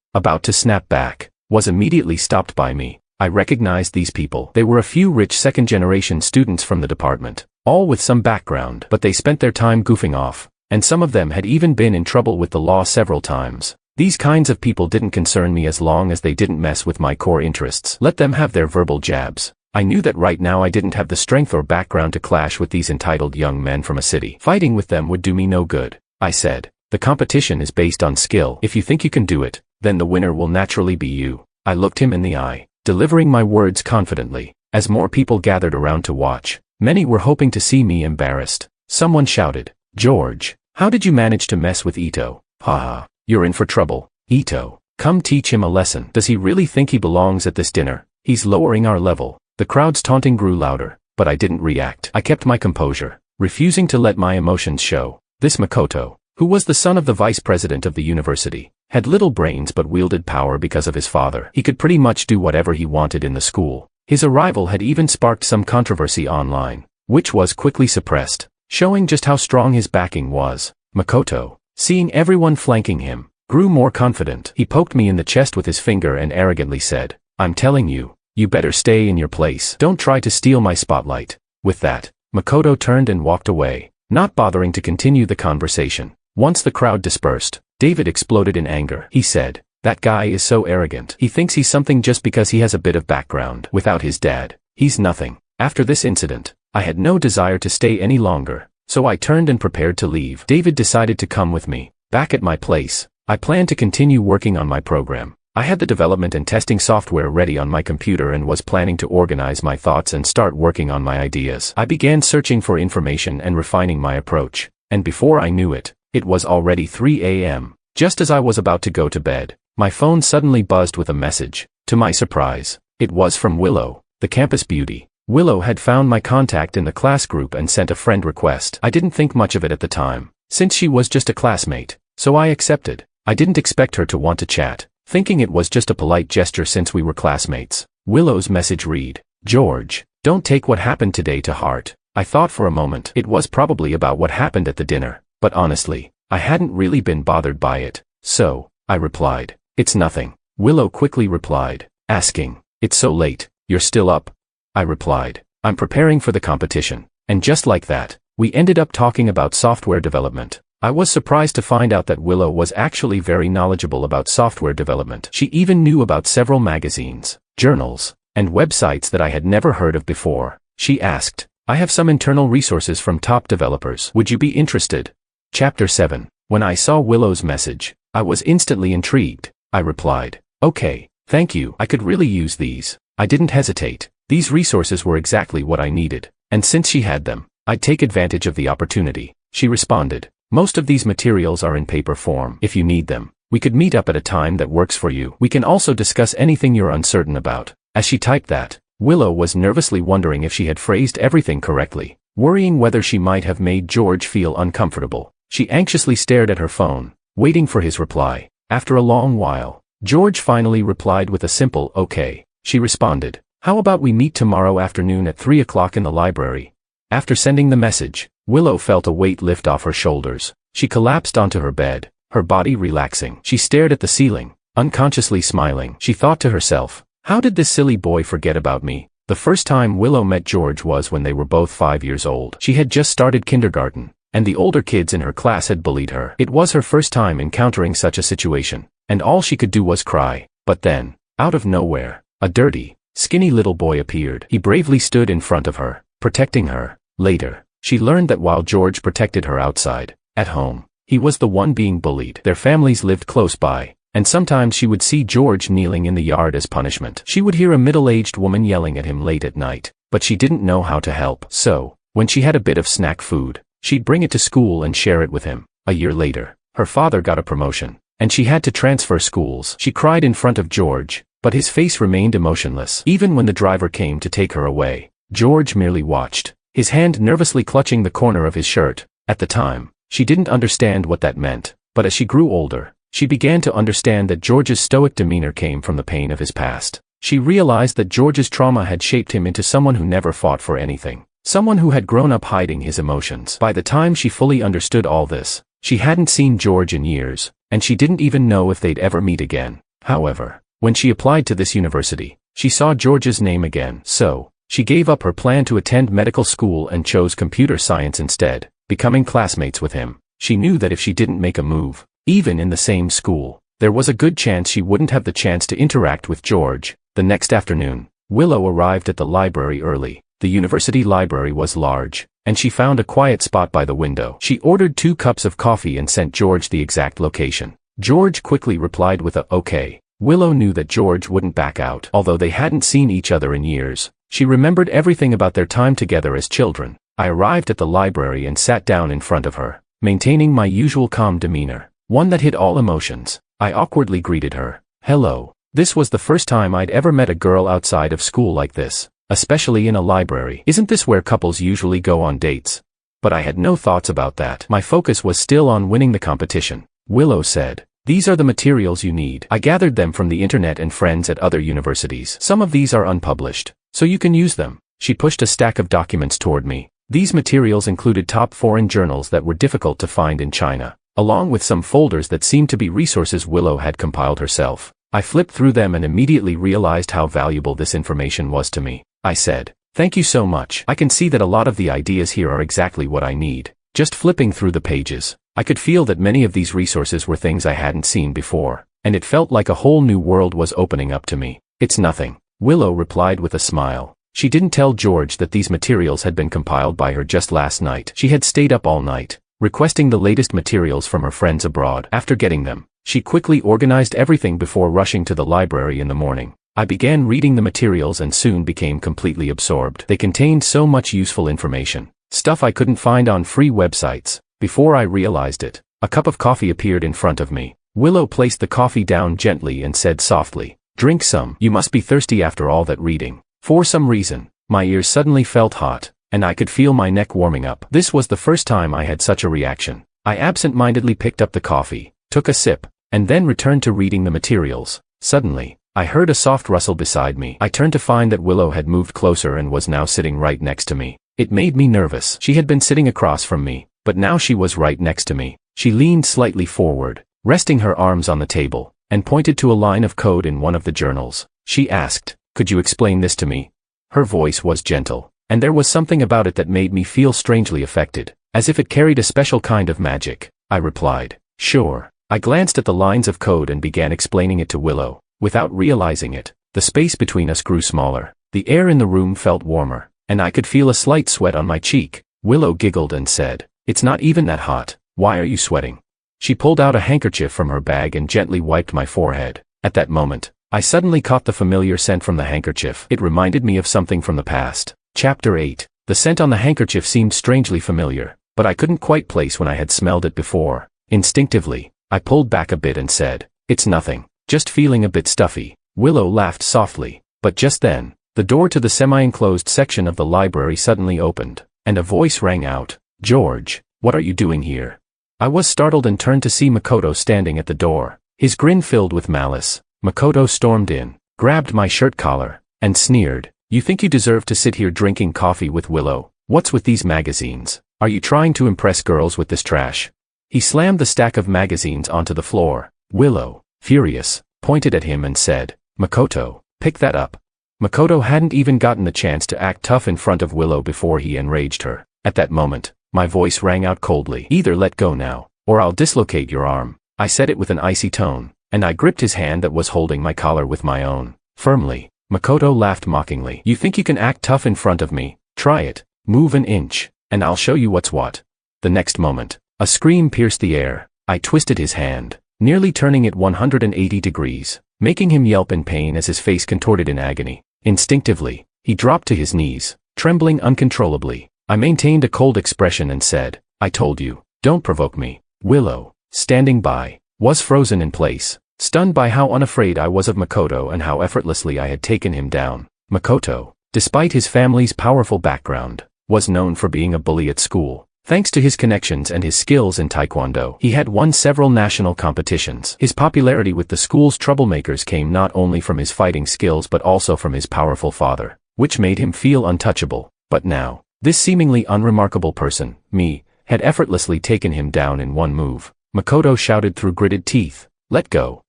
about to snap back, was immediately stopped by me. I recognized these people. They were a few rich second-generation students from the department, all with some background, but they spent their time goofing off, and some of them had even been in trouble with the law several times. These kinds of people didn't concern me as long as they didn't mess with my core interests. Let them have their verbal jabs. I knew that right now I didn't have the strength or background to clash with these entitled young men from a city. Fighting with them would do me no good. I said, "The competition is based on skill. If you think you can do it, then the winner will naturally be you." I looked him in the eye, delivering my words confidently. As more people gathered around to watch, many were hoping to see me embarrassed. Someone shouted, "George, how did you manage to mess with Ito? Haha. You're in for trouble. Ito, come teach him a lesson. Does he really think he belongs at this dinner? He's lowering our level." The crowd's taunting grew louder, but I didn't react. I kept my composure, refusing to let my emotions show. This Makoto, who was the son of the vice president of the university, had little brains but wielded power because of his father. He could pretty much do whatever he wanted in the school. His arrival had even sparked some controversy online, which was quickly suppressed, showing just how strong his backing was. Makoto, seeing everyone flanking him, grew more confident. He poked me in the chest with his finger and arrogantly said, "I'm telling you, you better stay in your place. Don't try to steal my spotlight." With that, Makoto turned and walked away, not bothering to continue the conversation. Once the crowd dispersed, David exploded in anger. He said, "That guy is so arrogant. He thinks he's something just because he has a bit of background. Without his dad, he's nothing." After this incident, I had no desire to stay any longer, so I turned and prepared to leave. David decided to come with me. Back at my place, I planned to continue working on my program. I had the development and testing software ready on my computer and was planning to organize my thoughts and start working on my ideas. I began searching for information and refining my approach, and before I knew it, it was already 3 a.m. Just as I was about to go to bed, my phone suddenly buzzed with a message. To my surprise, it was from Willow, the campus beauty. Willow had found my contact in the class group and sent a friend request. I didn't think much of it at the time, since she was just a classmate, so I accepted. I didn't expect her to want to chat, thinking it was just a polite gesture since we were classmates. Willow's message read, "George, don't take what happened today to heart." I thought for a moment it was probably about what happened at the dinner, but honestly, I hadn't really been bothered by it. So, I replied, "It's nothing." Willow quickly replied, asking, "It's so late, you're still up?" I replied, "I'm preparing for the competition." And just like that, we ended up talking about software development. I was surprised to find out that Willow was actually very knowledgeable about software development. She even knew about several magazines, journals, and websites that I had never heard of before. She asked, "I have some internal resources from top developers. Would you be interested?" Chapter 7. When I saw Willow's message, I was instantly intrigued. I replied, "Okay, thank you. I could really use these." I didn't hesitate. These resources were exactly what I needed, and since she had them, I'd take advantage of the opportunity. She responded, "Most of these materials are in paper form. If you need them, we could meet up at a time that works for you. We can also discuss anything you're uncertain about." As she typed that, Willow was nervously wondering if she had phrased everything correctly, worrying whether she might have made George feel uncomfortable. She anxiously stared at her phone, waiting for his reply. After a long while, George finally replied with a simple "okay." She responded, "How about we meet tomorrow afternoon at 3 o'clock in the library?" After sending the message, Willow felt a weight lift off her shoulders. She collapsed onto her bed, her body relaxing. She stared at the ceiling, unconsciously smiling. She thought to herself, how did this silly boy forget about me? The first time Willow met George was when they were both 5 years old. She had just started kindergarten, and the older kids in her class had bullied her. It was her first time encountering such a situation, and all she could do was cry. But then, out of nowhere, a dirty, skinny little boy appeared. He bravely stood in front of her, protecting her. Later, she learned that while George protected her outside, at home, he was the one being bullied. Their families lived close by, and sometimes she would see George kneeling in the yard as punishment. She would hear a middle-aged woman yelling at him late at night, but she didn't know how to help. So, when she had a bit of snack food, she'd bring it to school and share it with him. A year later, her father got a promotion, and she had to transfer schools. She cried in front of George, but his face remained emotionless. Even when the driver came to take her away, George merely watched, his hand nervously clutching the corner of his shirt. At the time, she didn't understand what that meant, but as she grew older, she began to understand that George's stoic demeanor came from the pain of his past. She realized that George's trauma had shaped him into someone who never fought for anything, someone who had grown up hiding his emotions. By the time she fully understood all this, she hadn't seen George in years, and she didn't even know if they'd ever meet again. However, when she applied to this university, she saw George's name again. So, she gave up her plan to attend medical school and chose computer science instead, becoming classmates with him. She knew that if she didn't make a move, even in the same school, there was a good chance she wouldn't have the chance to interact with George. The next afternoon, Willow arrived at the library early. The university library was large, and she found a quiet spot by the window. She ordered 2 cups of coffee and sent George the exact location. George quickly replied with a "okay." Willow knew that George wouldn't back out. Although they hadn't seen each other in years, she remembered everything about their time together as children. I arrived at the library and sat down in front of her, maintaining my usual calm demeanor, one that hid all emotions. I awkwardly greeted her. Hello. This was the first time I'd ever met a girl outside of school like this, especially in a library. Isn't this where couples usually go on dates? But I had no thoughts about that. My focus was still on winning the competition. Willow said, "These are the materials you need. I gathered them from the internet and friends at other universities. Some of these are unpublished, so you can use them." She pushed a stack of documents toward me. These materials included top foreign journals that were difficult to find in China, along with some folders that seemed to be resources Willow had compiled herself. I flipped through them and immediately realized how valuable this information was to me. I said, "Thank you so much. I can see that a lot of the ideas here are exactly what I need." Just flipping through the pages, I could feel that many of these resources were things I hadn't seen before, and it felt like a whole new world was opening up to me. "It's nothing," Willow replied with a smile. She didn't tell George that these materials had been compiled by her just last night. She had stayed up all night, requesting the latest materials from her friends abroad. After getting them, she quickly organized everything before rushing to the library in the morning. I began reading the materials and soon became completely absorbed. They contained so much useful information, stuff I couldn't find on free websites. Before I realized it, a cup of coffee appeared in front of me. Willow placed the coffee down gently and said softly, "Drink some. You must be thirsty after all that reading." For some reason, my ears suddenly felt hot, and I could feel my neck warming up. This was the first time I had such a reaction. I absent-mindedly picked up the coffee, took a sip, and then returned to reading the materials. Suddenly, I heard a soft rustle beside me. I turned to find that Willow had moved closer and was now sitting right next to me. It made me nervous. She had been sitting across from me, but now she was right next to me. She leaned slightly forward, resting her arms on the table, and pointed to a line of code in one of the journals. She asked, "Could you explain this to me?" Her voice was gentle, and there was something about it that made me feel strangely affected, as if it carried a special kind of magic. I replied, "Sure." I glanced at the lines of code and began explaining it to Willow. Without realizing it, the space between us grew smaller. The air in the room felt warmer, and I could feel a slight sweat on my cheek. Willow giggled and said, "It's not even that hot. Why are you sweating?" She pulled out a handkerchief from her bag and gently wiped my forehead. At that moment, I suddenly caught the familiar scent from the handkerchief. It reminded me of something from the past. Chapter 8. The scent on the handkerchief seemed strangely familiar, but I couldn't quite place when I had smelled it before. Instinctively, I pulled back a bit and said, "It's nothing. Just feeling a bit stuffy." Willow laughed softly, but just then, the door to the semi-enclosed section of the library suddenly opened, and a voice rang out, "George, what are you doing here?" I was startled and turned to see Makoto standing at the door, his grin filled with malice. Makoto stormed in, grabbed my shirt collar, and sneered, "You think you deserve to sit here drinking coffee with Willow? What's with these magazines? Are you trying to impress girls with this trash?" He slammed the stack of magazines onto the floor. Willow, furious, pointed at him and said, "Makoto, pick that up." Makoto hadn't even gotten the chance to act tough in front of Willow before he enraged her. At that moment, my voice rang out coldly. "Either let go now, or I'll dislocate your arm." I said it with an icy tone, and I gripped his hand that was holding my collar with my own, firmly. Makoto laughed mockingly. "You think you can act tough in front of me? Try it. Move an inch, and I'll show you what's what." The next moment, a scream pierced the air. I twisted his hand, nearly turning it 180 degrees, making him yelp in pain as his face contorted in agony. Instinctively, he dropped to his knees, trembling uncontrollably. I maintained a cold expression and said, "I told you, don't provoke me." Willow, standing by, was frozen in place, stunned by how unafraid I was of Makoto and how effortlessly I had taken him down. Makoto, despite his family's powerful background, was known for being a bully at school. Thanks to his connections and his skills in Taekwondo, he had won several national competitions. His popularity with the school's troublemakers came not only from his fighting skills but also from his powerful father, which made him feel untouchable. But now, this seemingly unremarkable person, me, had effortlessly taken him down in one move. Makoto shouted through gritted teeth, "Let go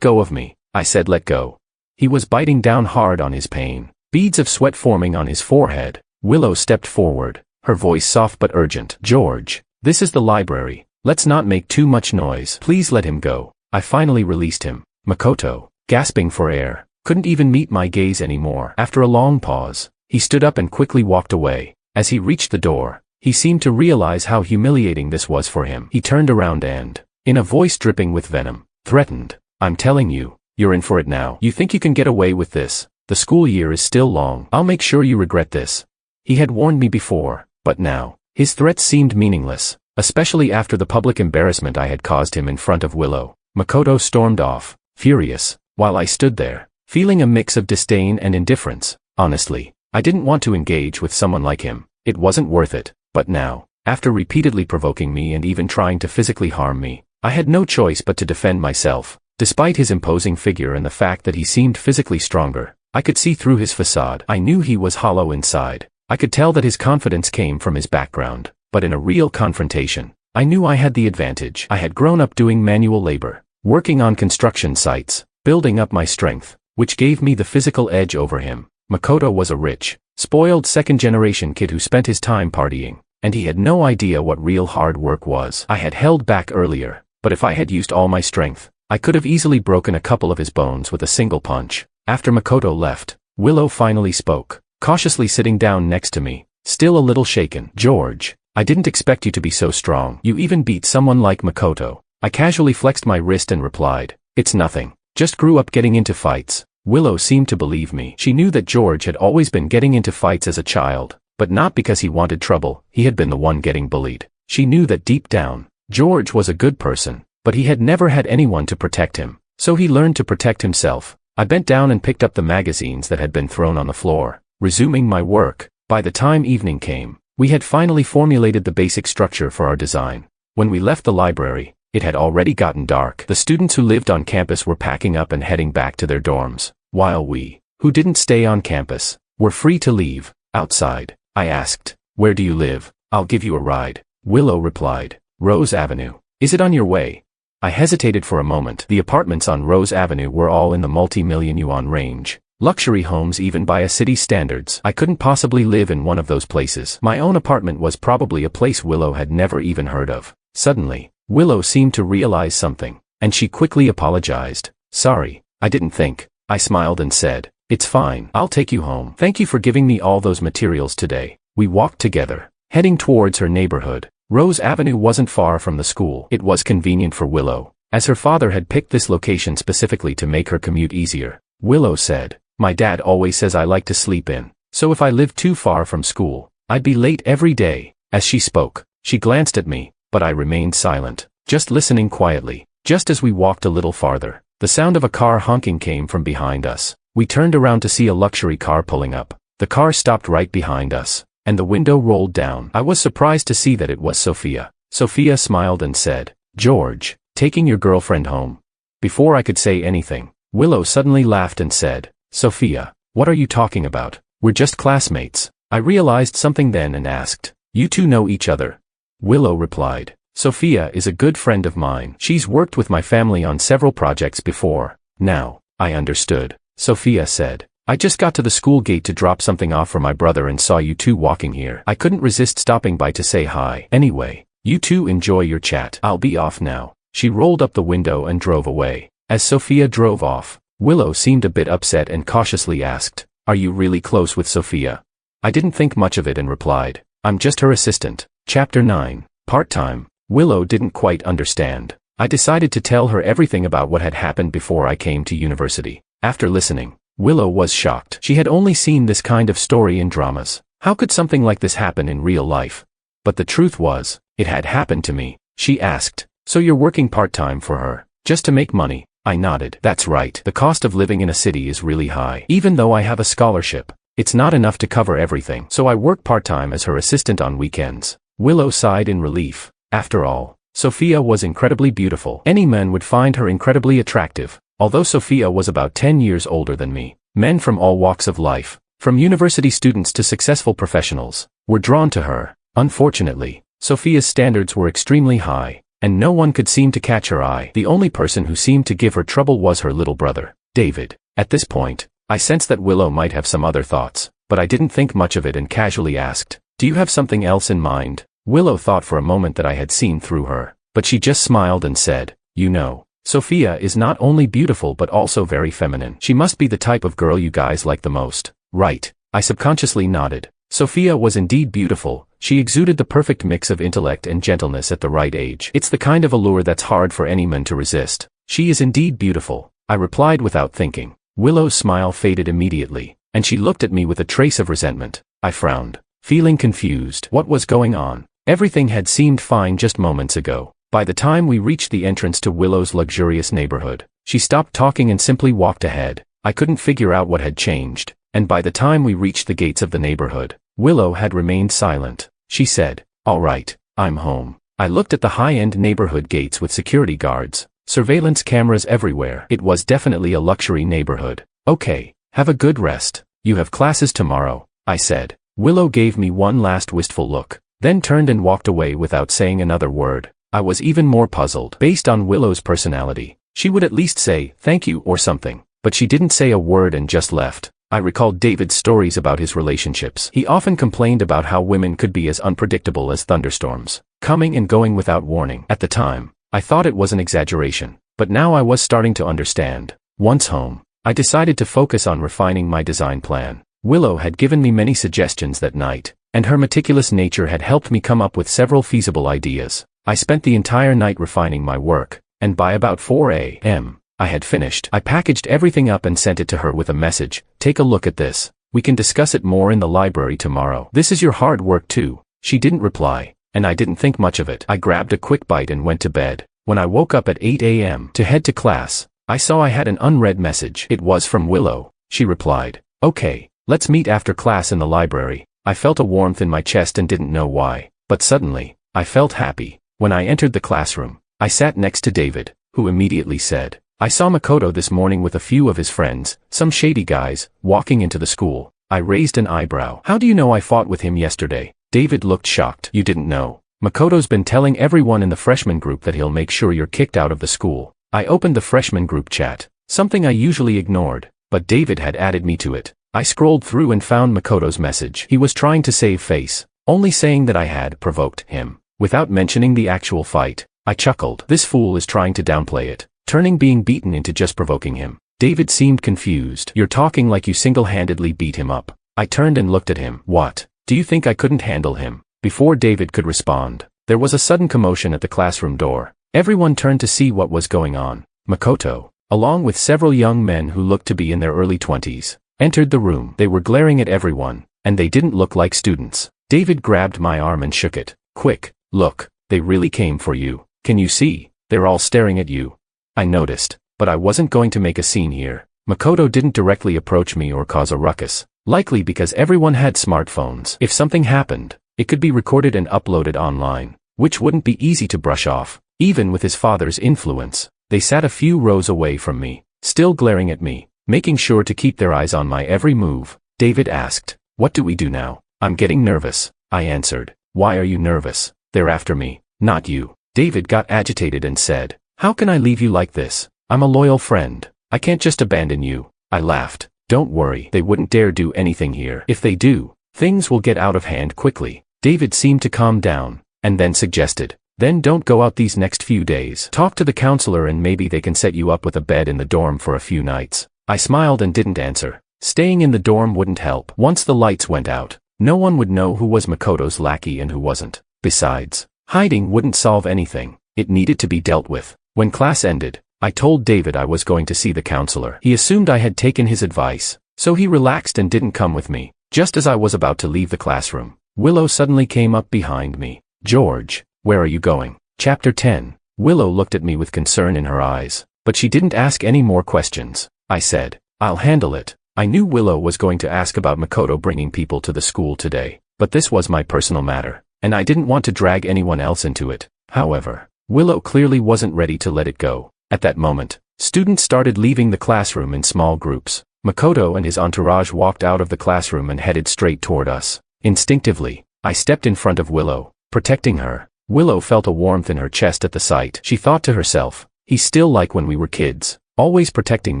of me." I said let go. He was biting down hard on his pain, beads of sweat forming on his forehead. Willow stepped forward, her voice soft but urgent. "George, this is the library. Let's not make too much noise. Please let him go." I finally released him. Makoto, gasping for air, couldn't even meet my gaze anymore. After a long pause, he stood up and quickly walked away. As he reached the door, he seemed to realize how humiliating this was for him. He turned around and, in a voice dripping with venom, threatened, "I'm telling you, you're in for it now. You think you can get away with this? The school year is still long. I'll make sure you regret this." He had warned me before, but now, his threats seemed meaningless, especially after the public embarrassment I had caused him in front of Willow. Makoto stormed off, furious, while I stood there, feeling a mix of disdain and indifference. Honestly, I didn't want to engage with someone like him. It wasn't worth it. But now, after repeatedly provoking me and even trying to physically harm me, I had no choice but to defend myself. Despite his imposing figure and the fact that he seemed physically stronger, I could see through his facade. I knew he was hollow inside. I could tell that his confidence came from his background, but in a real confrontation, I knew I had the advantage. I had grown up doing manual labor, working on construction sites, building up my strength, which gave me the physical edge over him. Makoto was a rich, spoiled second-generation kid who spent his time partying, and he had no idea what real hard work was. I had held back earlier, but if I had used all my strength, I could have easily broken a couple of his bones with a single punch. After Makoto left, Willow finally spoke, cautiously sitting down next to me, still a little shaken. "George, I didn't expect you to be so strong. You even beat someone like Makoto." I casually flexed my wrist and replied, "It's nothing. Just grew up getting into fights." Willow seemed to believe me. She knew that George had always been getting into fights as a child, but not because he wanted trouble. He had been the one getting bullied. She knew that deep down, George was a good person, but he had never had anyone to protect him, so he learned to protect himself. I bent down and picked up the magazines that had been thrown on the floor, resuming my work. By the time evening came, we had finally formulated the basic structure for our design. When we left the library, it had already gotten dark. The students who lived on campus were packing up and heading back to their dorms, while we, who didn't stay on campus, were free to leave. Outside, I asked, "Where do you live? I'll give you a ride." Willow replied, "Rose Avenue. Is it on your way?" I hesitated for a moment. The apartments on Rose Avenue were all in the multi-million yuan range. Luxury homes even by a city's standards. I couldn't possibly live in one of those places. My own apartment was probably a place Willow had never even heard of. Suddenly, Willow seemed to realize something, and she quickly apologized. "Sorry, I didn't think." I smiled and said, "It's fine. I'll take you home. Thank you for giving me all those materials today." We walked together, heading towards her neighborhood. Rose Avenue wasn't far from the school. It was convenient for Willow, as her father had picked this location specifically to make her commute easier. Willow said, "My dad always says I like to sleep in, so if I lived too far from school, I'd be late every day." As she spoke, she glanced at me, but I remained silent, just listening quietly. Just as we walked a little farther, the sound of a car honking came from behind us. We turned around to see a luxury car pulling up. The car stopped right behind us, and the window rolled down. I was surprised to see that it was Sophia. Sophia smiled and said, "George, taking your girlfriend home?" Before I could say anything, Willow suddenly laughed and said, "Sophia, what are you talking about? We're just classmates." I realized something then and asked, "You two know each other?" Willow replied, "Sophia is a good friend of mine. She's worked with my family on several projects before." Now, I understood, Sophia said. I just got to the school gate to drop something off for my brother and saw you two walking here. I couldn't resist stopping by to say hi. Anyway, you two enjoy your chat. I'll be off now. She rolled up the window and drove away. As Sophia drove off, Willow seemed a bit upset and cautiously asked, "Are you really close with Sophia?" I didn't think much of it and replied, "I'm just her assistant." Chapter 9. Part-time. Willow didn't quite understand. I decided to tell her everything about what had happened before I came to university. After listening, Willow was shocked. She had only seen this kind of story in dramas. How could something like this happen in real life? But the truth was, it had happened to me. She asked, "So you're working part-time for her, just to make money?" I nodded. "That's right. The cost of living in a city is really high. Even though I have a scholarship, it's not enough to cover everything. So I work part-time as her assistant on weekends." Willow sighed in relief. After all, Sophia was incredibly beautiful. Any man would find her incredibly attractive. Although Sophia was about 10 years older than me, men from all walks of life, from university students to successful professionals, were drawn to her. Unfortunately, Sophia's standards were extremely high, and no one could seem to catch her eye. The only person who seemed to give her trouble was her little brother, David. At this point, I sensed that Willow might have some other thoughts, but I didn't think much of it and casually asked, "Do you have something else in mind?" Willow thought for a moment that I had seen through her, but she just smiled and said, "You know, Sophia is not only beautiful but also very feminine. She must be the type of girl you guys like the most, right?" I subconsciously nodded. Sophia was indeed beautiful. She exuded the perfect mix of intellect and gentleness at the right age. It's the kind of allure that's hard for any man to resist. "She is indeed beautiful," I replied without thinking. Willow's smile faded immediately, and she looked at me with a trace of resentment. I frowned, feeling confused. What was going on? Everything had seemed fine just moments ago. By the time we reached the entrance to Willow's luxurious neighborhood, she stopped talking and simply walked ahead. I couldn't figure out what had changed, and by the time we reached the gates of the neighborhood, Willow had remained silent. She said, "All right, I'm home." I looked at the high-end neighborhood gates with security guards, surveillance cameras everywhere. It was definitely a luxury neighborhood. "Okay, have a good rest. You have classes tomorrow," I said. Willow gave me one last wistful look, then turned and walked away without saying another word. I was even more puzzled. Based on Willow's personality, she would at least say, "Thank you" or something, but she didn't say a word and just left. I recalled David's stories about his relationships. He often complained about how women could be as unpredictable as thunderstorms, coming and going without warning. At the time, I thought it was an exaggeration, but now I was starting to understand. Once home, I decided to focus on refining my design plan. Willow had given me many suggestions that night, and her meticulous nature had helped me come up with several feasible ideas. I spent the entire night refining my work, and by about 4 a.m., I had finished. I packaged everything up and sent it to her with a message. "Take a look at this. We can discuss it more in the library tomorrow. This is your hard work too." She didn't reply, and I didn't think much of it. I grabbed a quick bite and went to bed. When I woke up at 8 a.m. to head to class, I saw I had an unread message. It was from Willow. She replied, "Okay, let's meet after class in the library." I felt a warmth in my chest and didn't know why, but suddenly, I felt happy. When I entered the classroom, I sat next to David, who immediately said, "I saw Makoto this morning with a few of his friends, some shady guys, walking into the school." I raised an eyebrow. "How do you know I fought with him yesterday?" David looked shocked. "You didn't know? Makoto's been telling everyone in the freshman group that he'll make sure you're kicked out of the school." I opened the freshman group chat, something I usually ignored, but David had added me to it. I scrolled through and found Makoto's message. He was trying to save face, only saying that I had provoked him, without mentioning the actual fight. I chuckled. This fool is trying to downplay it, turning being beaten into just provoking him. David seemed confused. "You're talking like you single-handedly beat him up." I turned and looked at him. "What? Do you think I couldn't handle him?" Before David could respond, there was a sudden commotion at the classroom door. Everyone turned to see what was going on. Makoto, along with several young men who looked to be in their early 20s, entered the room. They were glaring at everyone, and they didn't look like students. David grabbed my arm and shook it. "Quick, look, they really came for you. Can you see? They're all staring at you." I noticed, but I wasn't going to make a scene here. Makoto didn't directly approach me or cause a ruckus, likely because everyone had smartphones. If something happened, it could be recorded and uploaded online, which wouldn't be easy to brush off, even with his father's influence. They sat a few rows away from me, still glaring at me, making sure to keep their eyes on my every move. David asked, "What do we do now?" "I'm getting nervous," I answered. "Why are you nervous?" "They're after me, not you." David got agitated and said, "How can I leave you like this? I'm a loyal friend." I can't just abandon you. I laughed. Don't worry, they wouldn't dare do anything here. If they do, things will get out of hand quickly. David seemed to calm down, and then suggested, then don't go out these next few days. Talk to the counselor and maybe they can set you up with a bed in the dorm for a few nights. I smiled and didn't answer. Staying in the dorm wouldn't help. Once the lights went out, no one would know who was Makoto's lackey and who wasn't. Besides, hiding wouldn't solve anything. It needed to be dealt with. When class ended, I told David I was going to see the counselor. He assumed I had taken his advice, so he relaxed and didn't come with me. Just as I was about to leave the classroom, Willow suddenly came up behind me. George, where are you going? Chapter 10. Willow looked at me with concern in her eyes, but she didn't ask any more questions. I said, I'll handle it. I knew Willow was going to ask about Makoto bringing people to the school today, but this was my personal matter, and I didn't want to drag anyone else into it. However, Willow clearly wasn't ready to let it go. At that moment, students started leaving the classroom in small groups. Makoto and his entourage walked out of the classroom and headed straight toward us. Instinctively, I stepped in front of Willow, protecting her. Willow felt a warmth in her chest at the sight. She thought to herself, he's still like when we were kids, always protecting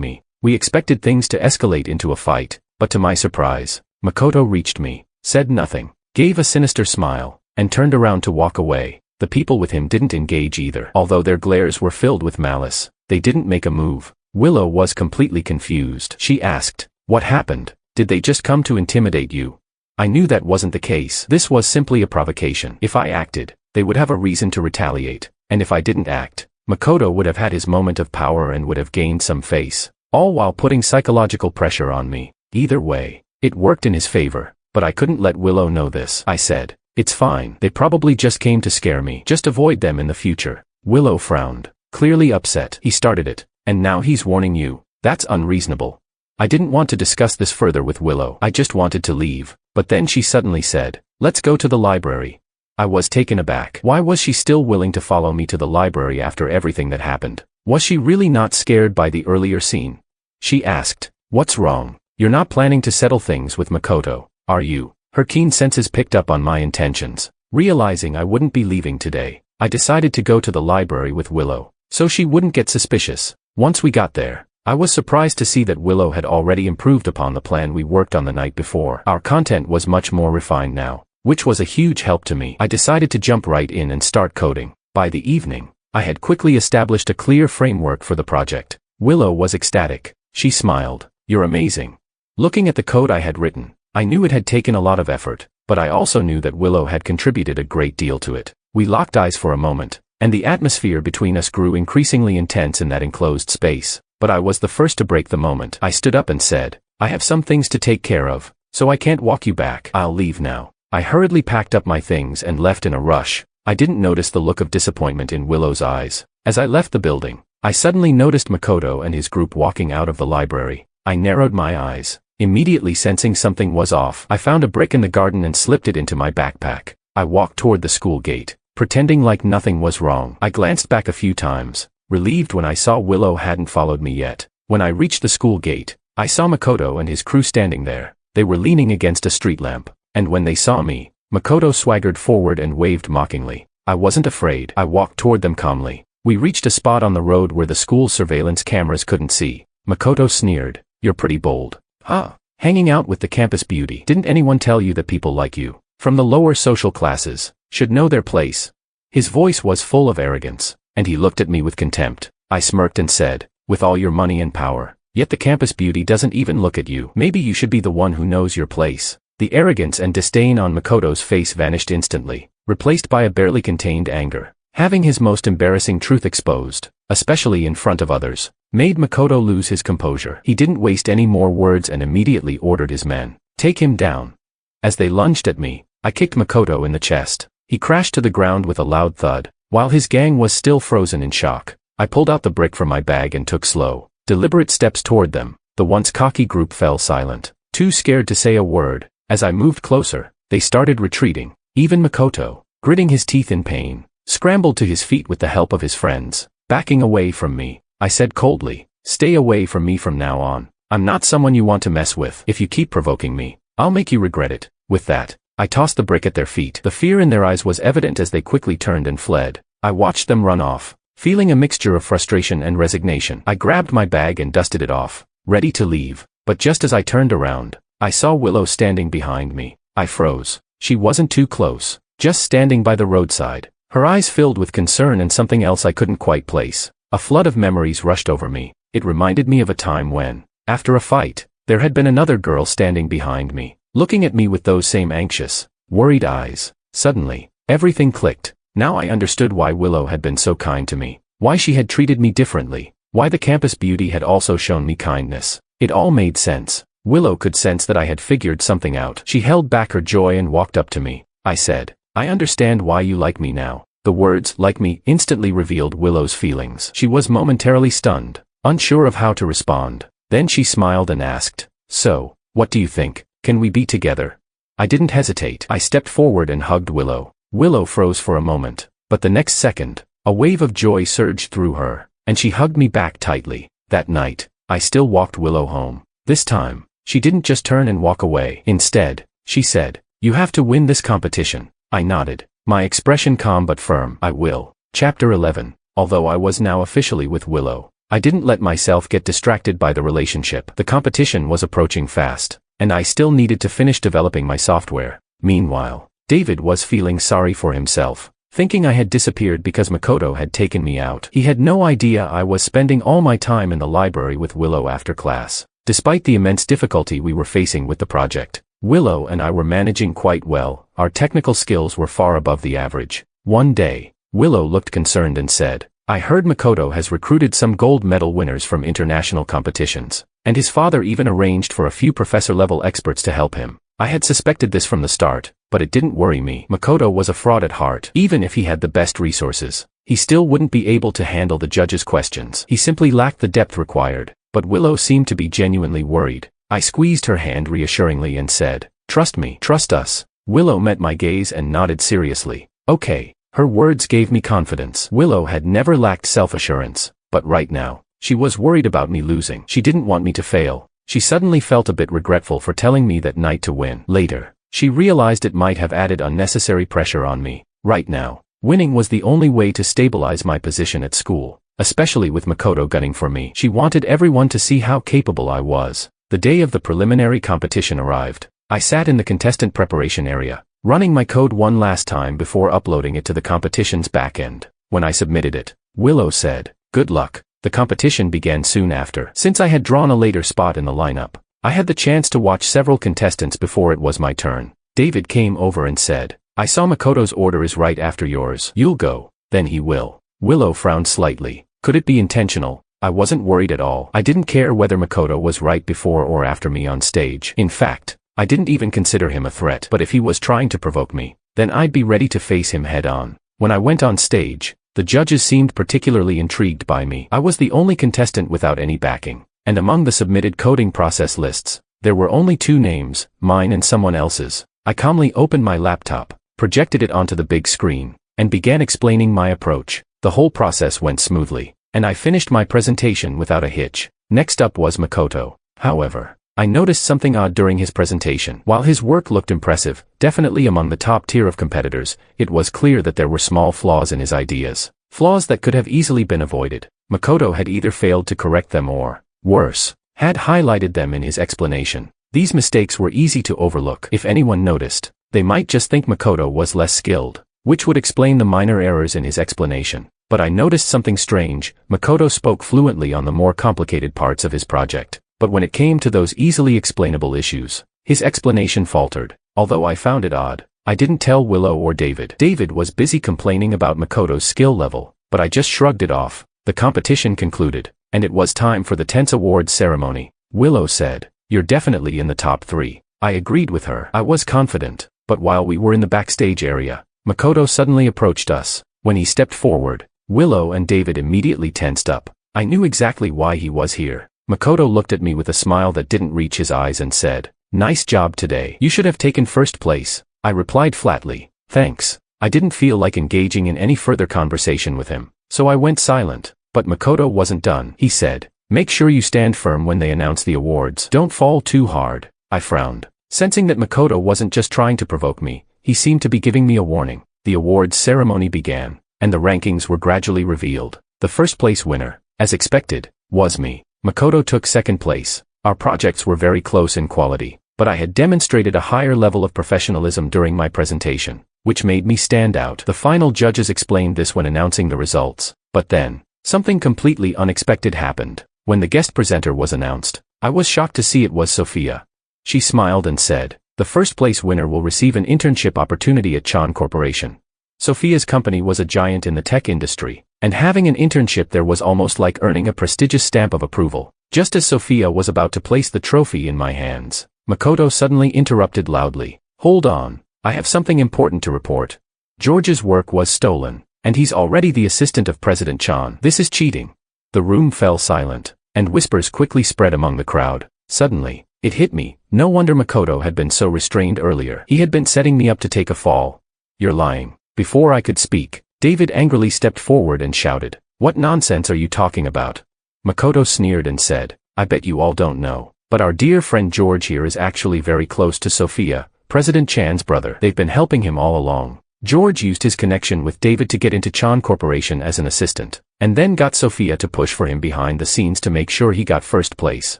me. We expected things to escalate into a fight, but to my surprise, Makoto reached me, said nothing, gave a sinister smile, and turned around to walk away. The people with him didn't engage either. Although their glares were filled with malice, they didn't make a move. Willow was completely confused. She asked, what happened? Did they just come to intimidate you? I knew that wasn't the case. This was simply a provocation. If I acted, they would have a reason to retaliate, and if I didn't act, Makoto would have had his moment of power and would have gained some face, all while putting psychological pressure on me. Either way, it worked in his favor, but I couldn't let Willow know this. I said, it's fine. They probably just came to scare me. Just avoid them in the future. Willow frowned, clearly upset. He started it, and now he's warning you. That's unreasonable. I didn't want to discuss this further with Willow. I just wanted to leave, but then she suddenly said, let's go to the library. I was taken aback. Why was she still willing to follow me to the library after everything that happened? Was she really not scared by the earlier scene? She asked, what's wrong? You're not planning to settle things with Makoto, are you? Her keen senses picked up on my intentions. Realizing I wouldn't be leaving today, I decided to go to the library with Willow, so she wouldn't get suspicious. Once we got there, I was surprised to see that Willow had already improved upon the plan we worked on the night before. Our content was much more refined now, which was a huge help to me. I decided to jump right in and start coding. By the evening, I had quickly established a clear framework for the project. Willow was ecstatic. She smiled. You're amazing. Looking at the code I had written, I knew it had taken a lot of effort, but I also knew that Willow had contributed a great deal to it. We locked eyes for a moment, and the atmosphere between us grew increasingly intense in that enclosed space. But I was the first to break the moment. I stood up and said, I have some things to take care of, so I can't walk you back. I'll leave now. I hurriedly packed up my things and left in a rush. I didn't notice the look of disappointment in Willow's eyes. As I left the building, I suddenly noticed Makoto and his group walking out of the library. I narrowed my eyes, immediately sensing something was off. I found a brick in the garden and slipped it into my backpack. I walked toward the school gate, pretending like nothing was wrong. I glanced back a few times, relieved when I saw Willow hadn't followed me yet. When I reached the school gate, I saw Makoto and his crew standing there. They were leaning against a street lamp, and when they saw me, Makoto swaggered forward and waved mockingly. I wasn't afraid. I walked toward them calmly. We reached a spot on the road where the school surveillance cameras couldn't see. Makoto sneered, you're pretty bold. Huh? Hanging out with the campus beauty. Didn't anyone tell you that people like you, from the lower social classes, should know their place? His voice was full of arrogance, and he looked at me with contempt. I smirked and said, with all your money and power, yet the campus beauty doesn't even look at you. Maybe you should be the one who knows your place. The arrogance and disdain on Makoto's face vanished instantly, replaced by a barely contained anger. Having his most embarrassing truth exposed, especially in front of others, made Makoto lose his composure. He didn't waste any more words and immediately ordered his men, take him down. As they lunged at me, I kicked Makoto in the chest. He crashed to the ground with a loud thud. While his gang was still frozen in shock, I pulled out the brick from my bag and took slow, deliberate steps toward them. The once cocky group fell silent, too scared to say a word. As I moved closer, they started retreating. Even Makoto, gritting his teeth in pain, scrambled to his feet with the help of his friends, backing away from me. I said coldly, stay away from me from now on. I'm not someone you want to mess with. If you keep provoking me, I'll make you regret it. With that, I tossed the brick at their feet. The fear in their eyes was evident as they quickly turned and fled. I watched them run off, feeling a mixture of frustration and resignation. I grabbed my bag and dusted it off, ready to leave, but just as I turned around, I saw Willow standing behind me. I froze. She wasn't too close, just standing by the roadside, her eyes filled with concern and something else I couldn't quite place. A flood of memories rushed over me. It reminded me of a time when, after a fight, there had been another girl standing behind me, looking at me with those same anxious, worried eyes. Suddenly, everything clicked. Now I understood why Willow had been so kind to me, why she had treated me differently, why the campus beauty had also shown me kindness. It all made sense. Willow could sense that I had figured something out. She held back her joy and walked up to me. I said, "I understand why you like me now." The words, "like me," instantly revealed Willow's feelings. She was momentarily stunned, unsure of how to respond. Then she smiled and asked, "So, what do you think? Can we be together?" I didn't hesitate. I stepped forward and hugged Willow. Willow froze for a moment, but the next second, a wave of joy surged through her, and she hugged me back tightly. That night, I still walked Willow home. This time, she didn't just turn and walk away. Instead, she said, "You have to win this competition." I nodded, my expression calm but firm. "I will." Chapter 11. Although I was now officially with Willow, I didn't let myself get distracted by the relationship. The competition was approaching fast, and I still needed to finish developing my software. Meanwhile, David was feeling sorry for himself, thinking I had disappeared because Makoto had taken me out. He had no idea I was spending all my time in the library with Willow after class. Despite the immense difficulty we were facing with the project, Willow and I were managing quite well. Our technical skills were far above the average. One day, Willow looked concerned and said, "I heard Makoto has recruited some gold medal winners from international competitions, and his father even arranged for a few professor-level experts to help him." I had suspected this from the start, but it didn't worry me. Makoto was a fraud at heart. Even if he had the best resources, he still wouldn't be able to handle the judges' questions. He simply lacked the depth required. But Willow seemed to be genuinely worried. I squeezed her hand reassuringly and said, "Trust me, trust us." Willow met my gaze and nodded seriously. "Okay." Her words gave me confidence. Willow had never lacked self-assurance, but right now, she was worried about me losing. She didn't want me to fail. She suddenly felt a bit regretful for telling me that night to win. Later, she realized it might have added unnecessary pressure on me. Right now, winning was the only way to stabilize my position at school, especially with Makoto gunning for me. She wanted everyone to see how capable I was. The day of the preliminary competition arrived. I sat in the contestant preparation area, running my code one last time before uploading it to the competition's backend. When I submitted it, Willow said, "Good luck." The competition began soon after. Since I had drawn a later spot in the lineup, I had the chance to watch several contestants before it was my turn. David came over and said, "I saw Makoto's order is right after yours. You'll go, then he will." Willow frowned slightly. Could it be intentional? I wasn't worried at all. I didn't care whether Makoto was right before or after me on stage. In fact, I didn't even consider him a threat. But if he was trying to provoke me, then I'd be ready to face him head on. When I went on stage, the judges seemed particularly intrigued by me. I was the only contestant without any backing, and among the submitted coding process lists, there were only two names, mine and someone else's. I calmly opened my laptop, projected it onto the big screen, and began explaining my approach. The whole process went smoothly, and I finished my presentation without a hitch. Next up was Makoto. However, I noticed something odd during his presentation. While his work looked impressive, definitely among the top tier of competitors, it was clear that there were small flaws in his ideas. Flaws that could have easily been avoided. Makoto had either failed to correct them or, worse, had highlighted them in his explanation. These mistakes were easy to overlook. If anyone noticed, they might just think Makoto was less skilled, which would explain the minor errors in his explanation. But I noticed something strange. Makoto spoke fluently on the more complicated parts of his project. But when it came to those easily explainable issues, his explanation faltered. Although I found it odd, I didn't tell Willow or David. David was busy complaining about Makoto's skill level, but I just shrugged it off. The competition concluded, and it was time for the tense awards ceremony. Willow said, "You're definitely in the top 3. I agreed with her. I was confident, but while we were in the backstage area, Makoto suddenly approached us. When he stepped forward, Willow and David immediately tensed up. I knew exactly why he was here. Makoto looked at me with a smile that didn't reach his eyes and said, "Nice job today. You should have taken first place." I replied flatly, "Thanks." I didn't feel like engaging in any further conversation with him, so I went silent. But Makoto wasn't done. He said, "Make sure you stand firm when they announce the awards. Don't fall too hard." I frowned, sensing that Makoto wasn't just trying to provoke me, he seemed to be giving me a warning. The awards ceremony began, and the rankings were gradually revealed. The first place winner, as expected, was me. Makoto took second place. Our projects were very close in quality, but I had demonstrated a higher level of professionalism during my presentation, which made me stand out. The final judges explained this when announcing the results, but then, something completely unexpected happened. When the guest presenter was announced, I was shocked to see it was Sophia. She smiled and said, "The first place winner will receive an internship opportunity at Chan Corporation." Sophia's company was a giant in the tech industry, and having an internship there was almost like earning a prestigious stamp of approval. Just as Sophia was about to place the trophy in my hands, Makoto suddenly interrupted loudly. "Hold on, I have something important to report. George's work was stolen, and he's already the assistant of President Chan. This is cheating." The room fell silent, and whispers quickly spread among the crowd. Suddenly, it hit me. No wonder Makoto had been so restrained earlier. He had been setting me up to take a fall. "You're lying." Before I could speak, David angrily stepped forward and shouted, "What nonsense are you talking about?" Makoto sneered and said, "I bet you all don't know, but our dear friend George here is actually very close to Sophia, President Chan's brother. They've been helping him all along. George used his connection with David to get into Chan Corporation as an assistant, and then got Sophia to push for him behind the scenes to make sure he got first place.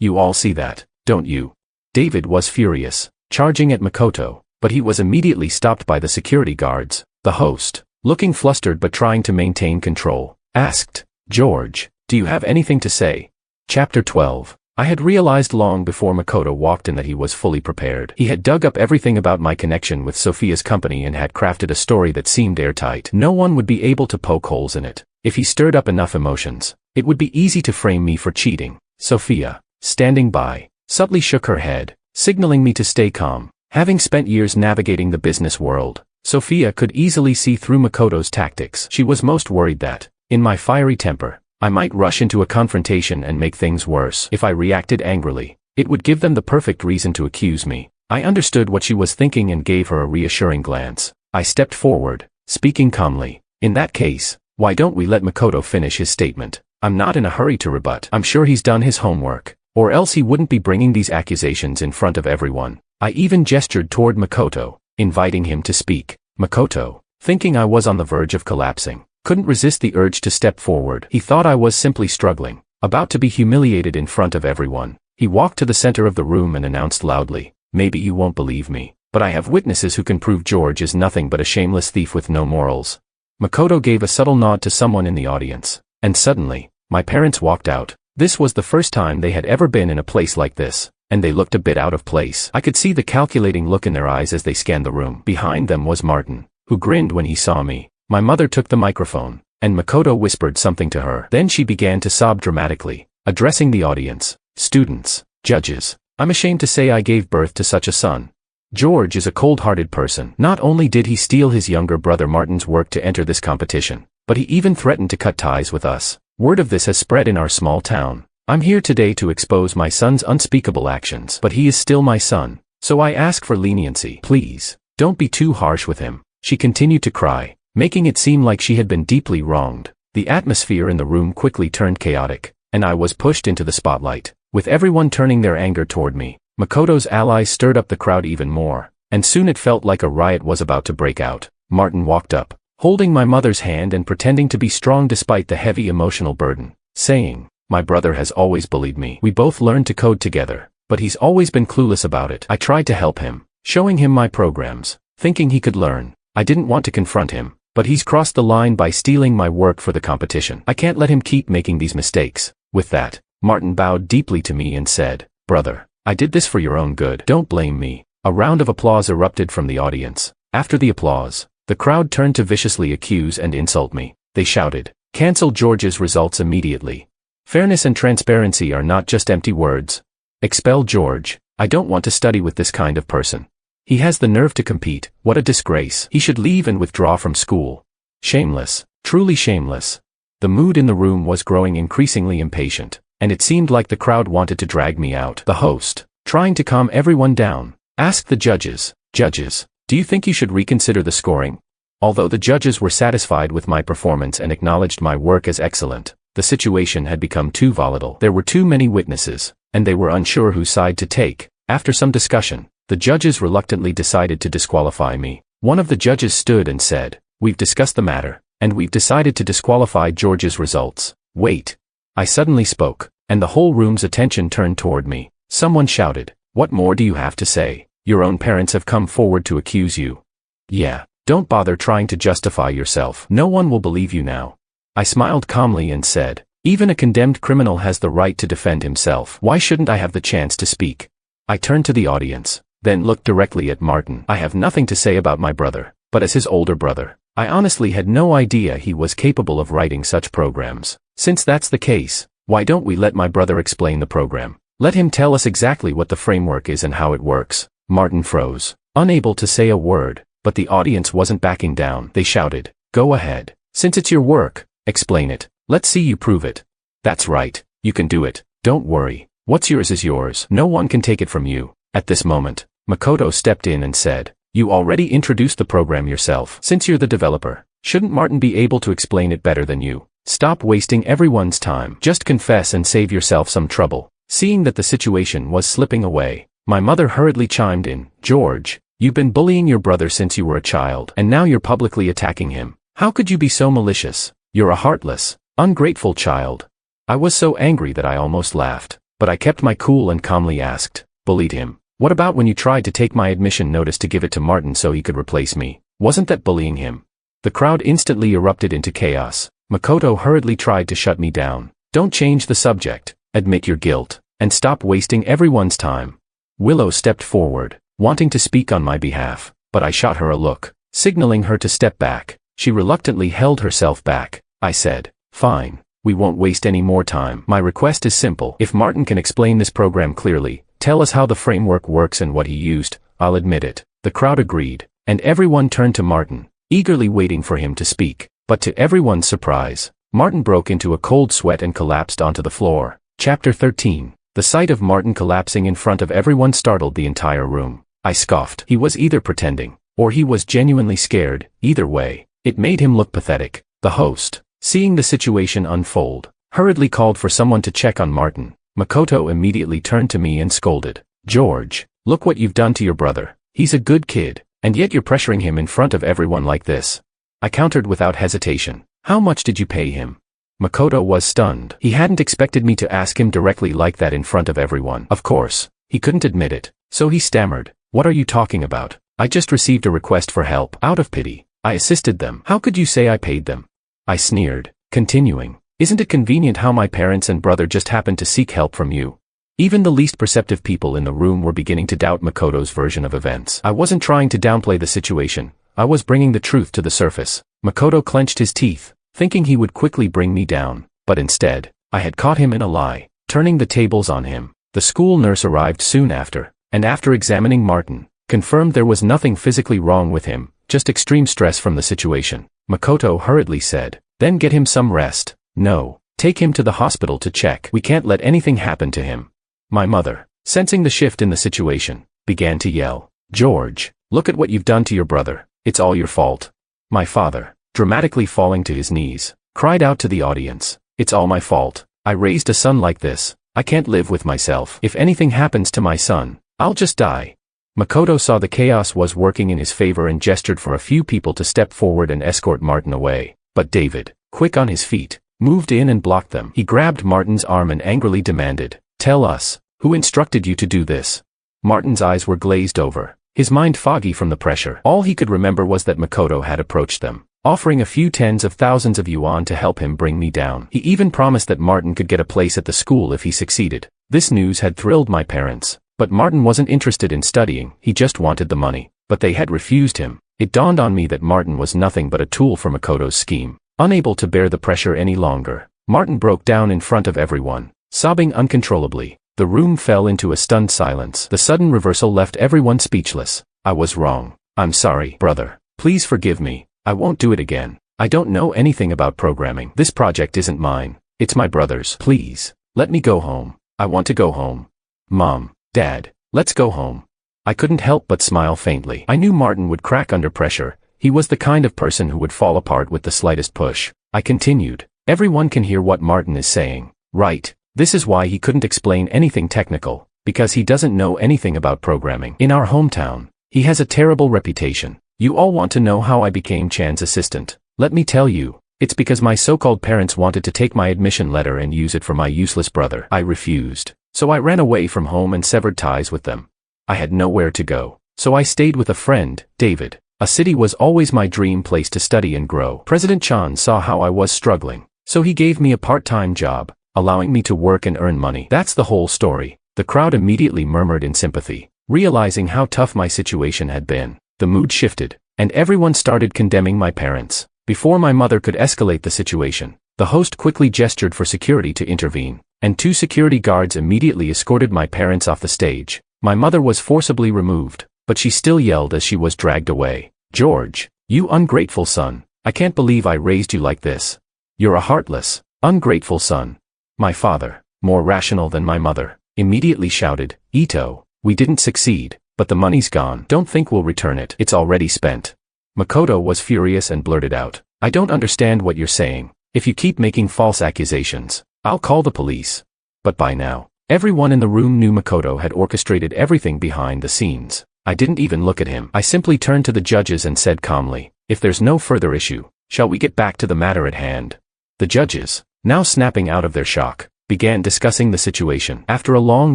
You all see that, don't you?" David was furious, charging at Makoto, but he was immediately stopped by the security guards. The host, looking flustered but trying to maintain control, asked, "George, do you have anything to say?" Chapter 12. I had realized long before Makoto walked in that he was fully prepared. He had dug up everything about my connection with Sophia's company and had crafted a story that seemed airtight. No one would be able to poke holes in it. If he stirred up enough emotions, it would be easy to frame me for cheating. Sophia, standing by, subtly shook her head, signaling me to stay calm. Having spent years navigating the business world, Sophia could easily see through Makoto's tactics. She was most worried that, in my fiery temper, I might rush into a confrontation and make things worse. If I reacted angrily, it would give them the perfect reason to accuse me. I understood what she was thinking and gave her a reassuring glance. I stepped forward, speaking calmly. "In that case, why don't we let Makoto finish his statement? I'm not in a hurry to rebut. I'm sure he's done his homework, or else he wouldn't be bringing these accusations in front of everyone." I even gestured toward Makoto, inviting him to speak. Makoto, thinking I was on the verge of collapsing, couldn't resist the urge to step forward. He thought I was simply struggling, about to be humiliated in front of everyone. He walked to the center of the room and announced loudly, "Maybe you won't believe me, but I have witnesses who can prove George is nothing but a shameless thief with no morals." Makoto gave a subtle nod to someone in the audience, and suddenly, my parents walked out. This was the first time they had ever been in a place like this, and they looked a bit out of place. I could see the calculating look in their eyes as they scanned the room. Behind them was Martin, who grinned when he saw me. My mother took the microphone, and Makoto whispered something to her. Then she began to sob dramatically, addressing the audience. "Students, judges, I'm ashamed to say I gave birth to such a son. George is a cold-hearted person. Not only did he steal his younger brother Martin's work to enter this competition, but he even threatened to cut ties with us. Word of this has spread in our small town. I'm here today to expose my son's unspeakable actions, but he is still my son, so I ask for leniency. Please, don't be too harsh with him." She continued to cry, making it seem like she had been deeply wronged. The atmosphere in the room quickly turned chaotic, and I was pushed into the spotlight, with everyone turning their anger toward me. Makoto's allies stirred up the crowd even more, and soon it felt like a riot was about to break out. Martin walked up, holding my mother's hand and pretending to be strong despite the heavy emotional burden, saying, "My brother has always bullied me. We both learned to code together, but he's always been clueless about it. I tried to help him, showing him my programs, thinking he could learn. I didn't want to confront him, but he's crossed the line by stealing my work for the competition. I can't let him keep making these mistakes." With that, Martin bowed deeply to me and said, "Brother, I did this for your own good. Don't blame me." A round of applause erupted from the audience. After the applause, the crowd turned to viciously accuse and insult me. They shouted, "Cancel George's results immediately. Fairness and transparency are not just empty words. Expel George. I don't want to study with this kind of person. He has the nerve to compete. What a disgrace. He should leave and withdraw from school. Shameless. Truly shameless." The mood in the room was growing increasingly impatient, and it seemed like the crowd wanted to drag me out. The host, trying to calm everyone down, asked the judges, "Judges, do you think you should reconsider the scoring?" Although the judges were satisfied with my performance and acknowledged my work as excellent, the situation had become too volatile. There were too many witnesses, and they were unsure whose side to take. After some discussion, the judges reluctantly decided to disqualify me. One of the judges stood and said, "We've discussed the matter. and we've decided to disqualify George's results. Wait. I suddenly spoke, and the whole room's attention turned toward me. Someone shouted, "What more do you have to say? Your own parents have come forward to accuse you." Yeah, don't bother trying to justify yourself. No one will believe you now. I smiled calmly and said, "Even a condemned criminal has the right to defend himself. Why shouldn't I have the chance to speak?" I turned to the audience, then looked directly at Martin. I have nothing to say about my brother, but as his older brother, I honestly had no idea he was capable of writing such programs. Since that's the case, why don't we let my brother explain the program? Let him tell us exactly what the framework is and how it works. Martin froze, unable to say a word, but the audience wasn't backing down. They shouted, "Go ahead. Since it's your work, explain it. Let's see you prove it." "That's right. You can do it. Don't worry. What's yours is yours. No one can take it from you." At this moment, Makoto stepped in and said, "You already introduced the program yourself. Since you're the developer, shouldn't Martin be able to explain it better than you? Stop wasting everyone's time. Just confess and save yourself some trouble." Seeing that the situation was slipping away, my mother hurriedly chimed in, "George, you've been bullying your brother since you were a child, and now you're publicly attacking him. How could you be so malicious? You're a heartless, ungrateful child." I was so angry that I almost laughed, but I kept my cool and calmly asked, "Bullied him? What about when you tried to take my admission notice to give it to Martin so he could replace me? Wasn't that bullying him?" The crowd instantly erupted into chaos. Makoto hurriedly tried to shut me down. "Don't change the subject. Admit your guilt, and stop wasting everyone's time." Willow stepped forward, wanting to speak on my behalf, but I shot her a look, signaling her to step back. She reluctantly held herself back. I said, "Fine, we won't waste any more time. My request is simple. If Martin can explain this program clearly, tell us how the framework works and what he used, I'll admit it." The crowd agreed, and everyone turned to Martin, eagerly waiting for him to speak. But to everyone's surprise, Martin broke into a cold sweat and collapsed onto the floor. Chapter 13. The sight of Martin collapsing in front of everyone startled the entire room. I scoffed. He was either pretending, or he was genuinely scared. Either way, it made him look pathetic. The host, seeing the situation unfold, hurriedly called for someone to check on Martin. Makoto immediately turned to me and scolded, "George, look what you've done to your brother. He's a good kid, and yet you're pressuring him in front of everyone like this." I countered without hesitation, "How much did you pay him?" Makoto was stunned. He hadn't expected me to ask him directly like that in front of everyone. Of course, he couldn't admit it, so he stammered, "What are you talking about? I just received a request for help. Out of pity, I assisted them. How could you say I paid them?" I sneered, continuing, "Isn't it convenient how my parents and brother just happened to seek help from you?" Even the least perceptive people in the room were beginning to doubt Makoto's version of events. I wasn't trying to downplay the situation. I was bringing the truth to the surface. Makoto clenched his teeth, thinking he would quickly bring me down, but instead, I had caught him in a lie, turning the tables on him. The school nurse arrived soon after, and after examining Martin, confirmed there was nothing physically wrong with him, just extreme stress from the situation. Makoto hurriedly said, "Then get him some rest. No, take him to the hospital to check. We can't let anything happen to him." My mother, sensing the shift in the situation, began to yell, "George, look at what you've done to your brother. It's all your fault." My father, dramatically falling to his knees, cried out to the audience, "It's all my fault. I raised a son like this. I can't live with myself. If anything happens to my son, I'll just die." Makoto saw the chaos was working in his favor and gestured for a few people to step forward and escort Martin away. But David, quick on his feet, moved in and blocked them. He grabbed Martin's arm and angrily demanded, "Tell us, who instructed you to do this?" Martin's eyes were glazed over, his mind foggy from the pressure. All he could remember was that Makoto had approached them, offering a few tens of thousands of yuan to help him bring me down. He even promised that Martin could get a place at the school if he succeeded. This news had thrilled my parents, but Martin wasn't interested in studying, he just wanted the money. But they had refused him. It dawned on me that Martin was nothing but a tool for Makoto's scheme. Unable to bear the pressure any longer, Martin broke down in front of everyone, sobbing uncontrollably. The room fell into a stunned silence. The sudden reversal left everyone speechless. "I was wrong. I'm sorry, brother. Please forgive me. I won't do it again. I don't know anything about programming. This project isn't mine. It's my brother's. Please, let me go home. I want to go home. Mom, Dad, let's go home." I couldn't help but smile faintly. I knew Martin would crack under pressure. He was the kind of person who would fall apart with the slightest push. I continued, "Everyone can hear what Martin is saying, right? This is why he couldn't explain anything technical, because he doesn't know anything about programming. In our hometown, he has a terrible reputation. You all want to know how I became Chan's assistant. Let me tell you, it's because my so-called parents wanted to take my admission letter and use it for my useless brother. I refused, so I ran away from home and severed ties with them. I had nowhere to go, so I stayed with a friend, David. A city was always my dream place to study and grow. President Chan saw how I was struggling, so he gave me a part-time job, allowing me to work and earn money. That's the whole story. The crowd immediately murmured in sympathy. Realizing how tough my situation had been, the mood shifted, and everyone started condemning my parents. Before my mother could escalate the situation, the host quickly gestured for security to intervene, and 2 security guards immediately escorted my parents off the stage. My mother was forcibly removed, but she still yelled as she was dragged away. "George, you ungrateful son, I can't believe I raised you like this. You're a heartless, ungrateful son." My father, more rational than my mother, immediately shouted, "Ito, we didn't succeed, but the money's gone. Don't think we'll return it. It's already spent." Makoto was furious and blurted out, "I don't understand what you're saying. If you keep making false accusations, I'll call the police." But by now, everyone in the room knew Makoto had orchestrated everything behind the scenes. I didn't even look at him. I simply turned to the judges and said calmly, "If there's no further issue, shall we get back to the matter at hand?" The judges, now snapping out of their shock, began discussing the situation. After a long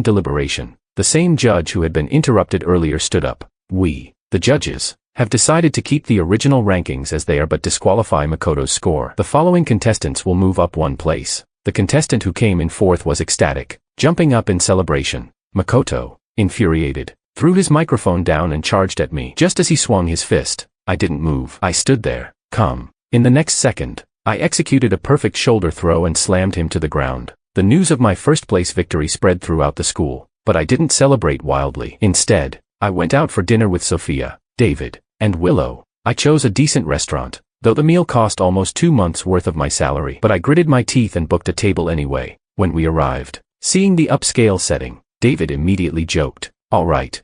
deliberation, the same judge who had been interrupted earlier stood up. "We, the judges, have decided to keep the original rankings as they are but disqualify Makoto's score. The following contestants will move up 1 place. The contestant who came in 4th was ecstatic, jumping up in celebration. Makoto, infuriated, threw his microphone down and charged at me. Just as he swung his fist, I didn't move. I stood there, calm. In the next second, I executed a perfect shoulder throw and slammed him to the ground. The news of my first-place victory spread throughout the school, but I didn't celebrate wildly. Instead, I went out for dinner with Sophia, David, and Willow. I chose a decent restaurant, though the meal cost almost 2 months' worth of my salary. But I gritted my teeth and booked a table anyway. When we arrived, seeing the upscale setting, David immediately joked, all right,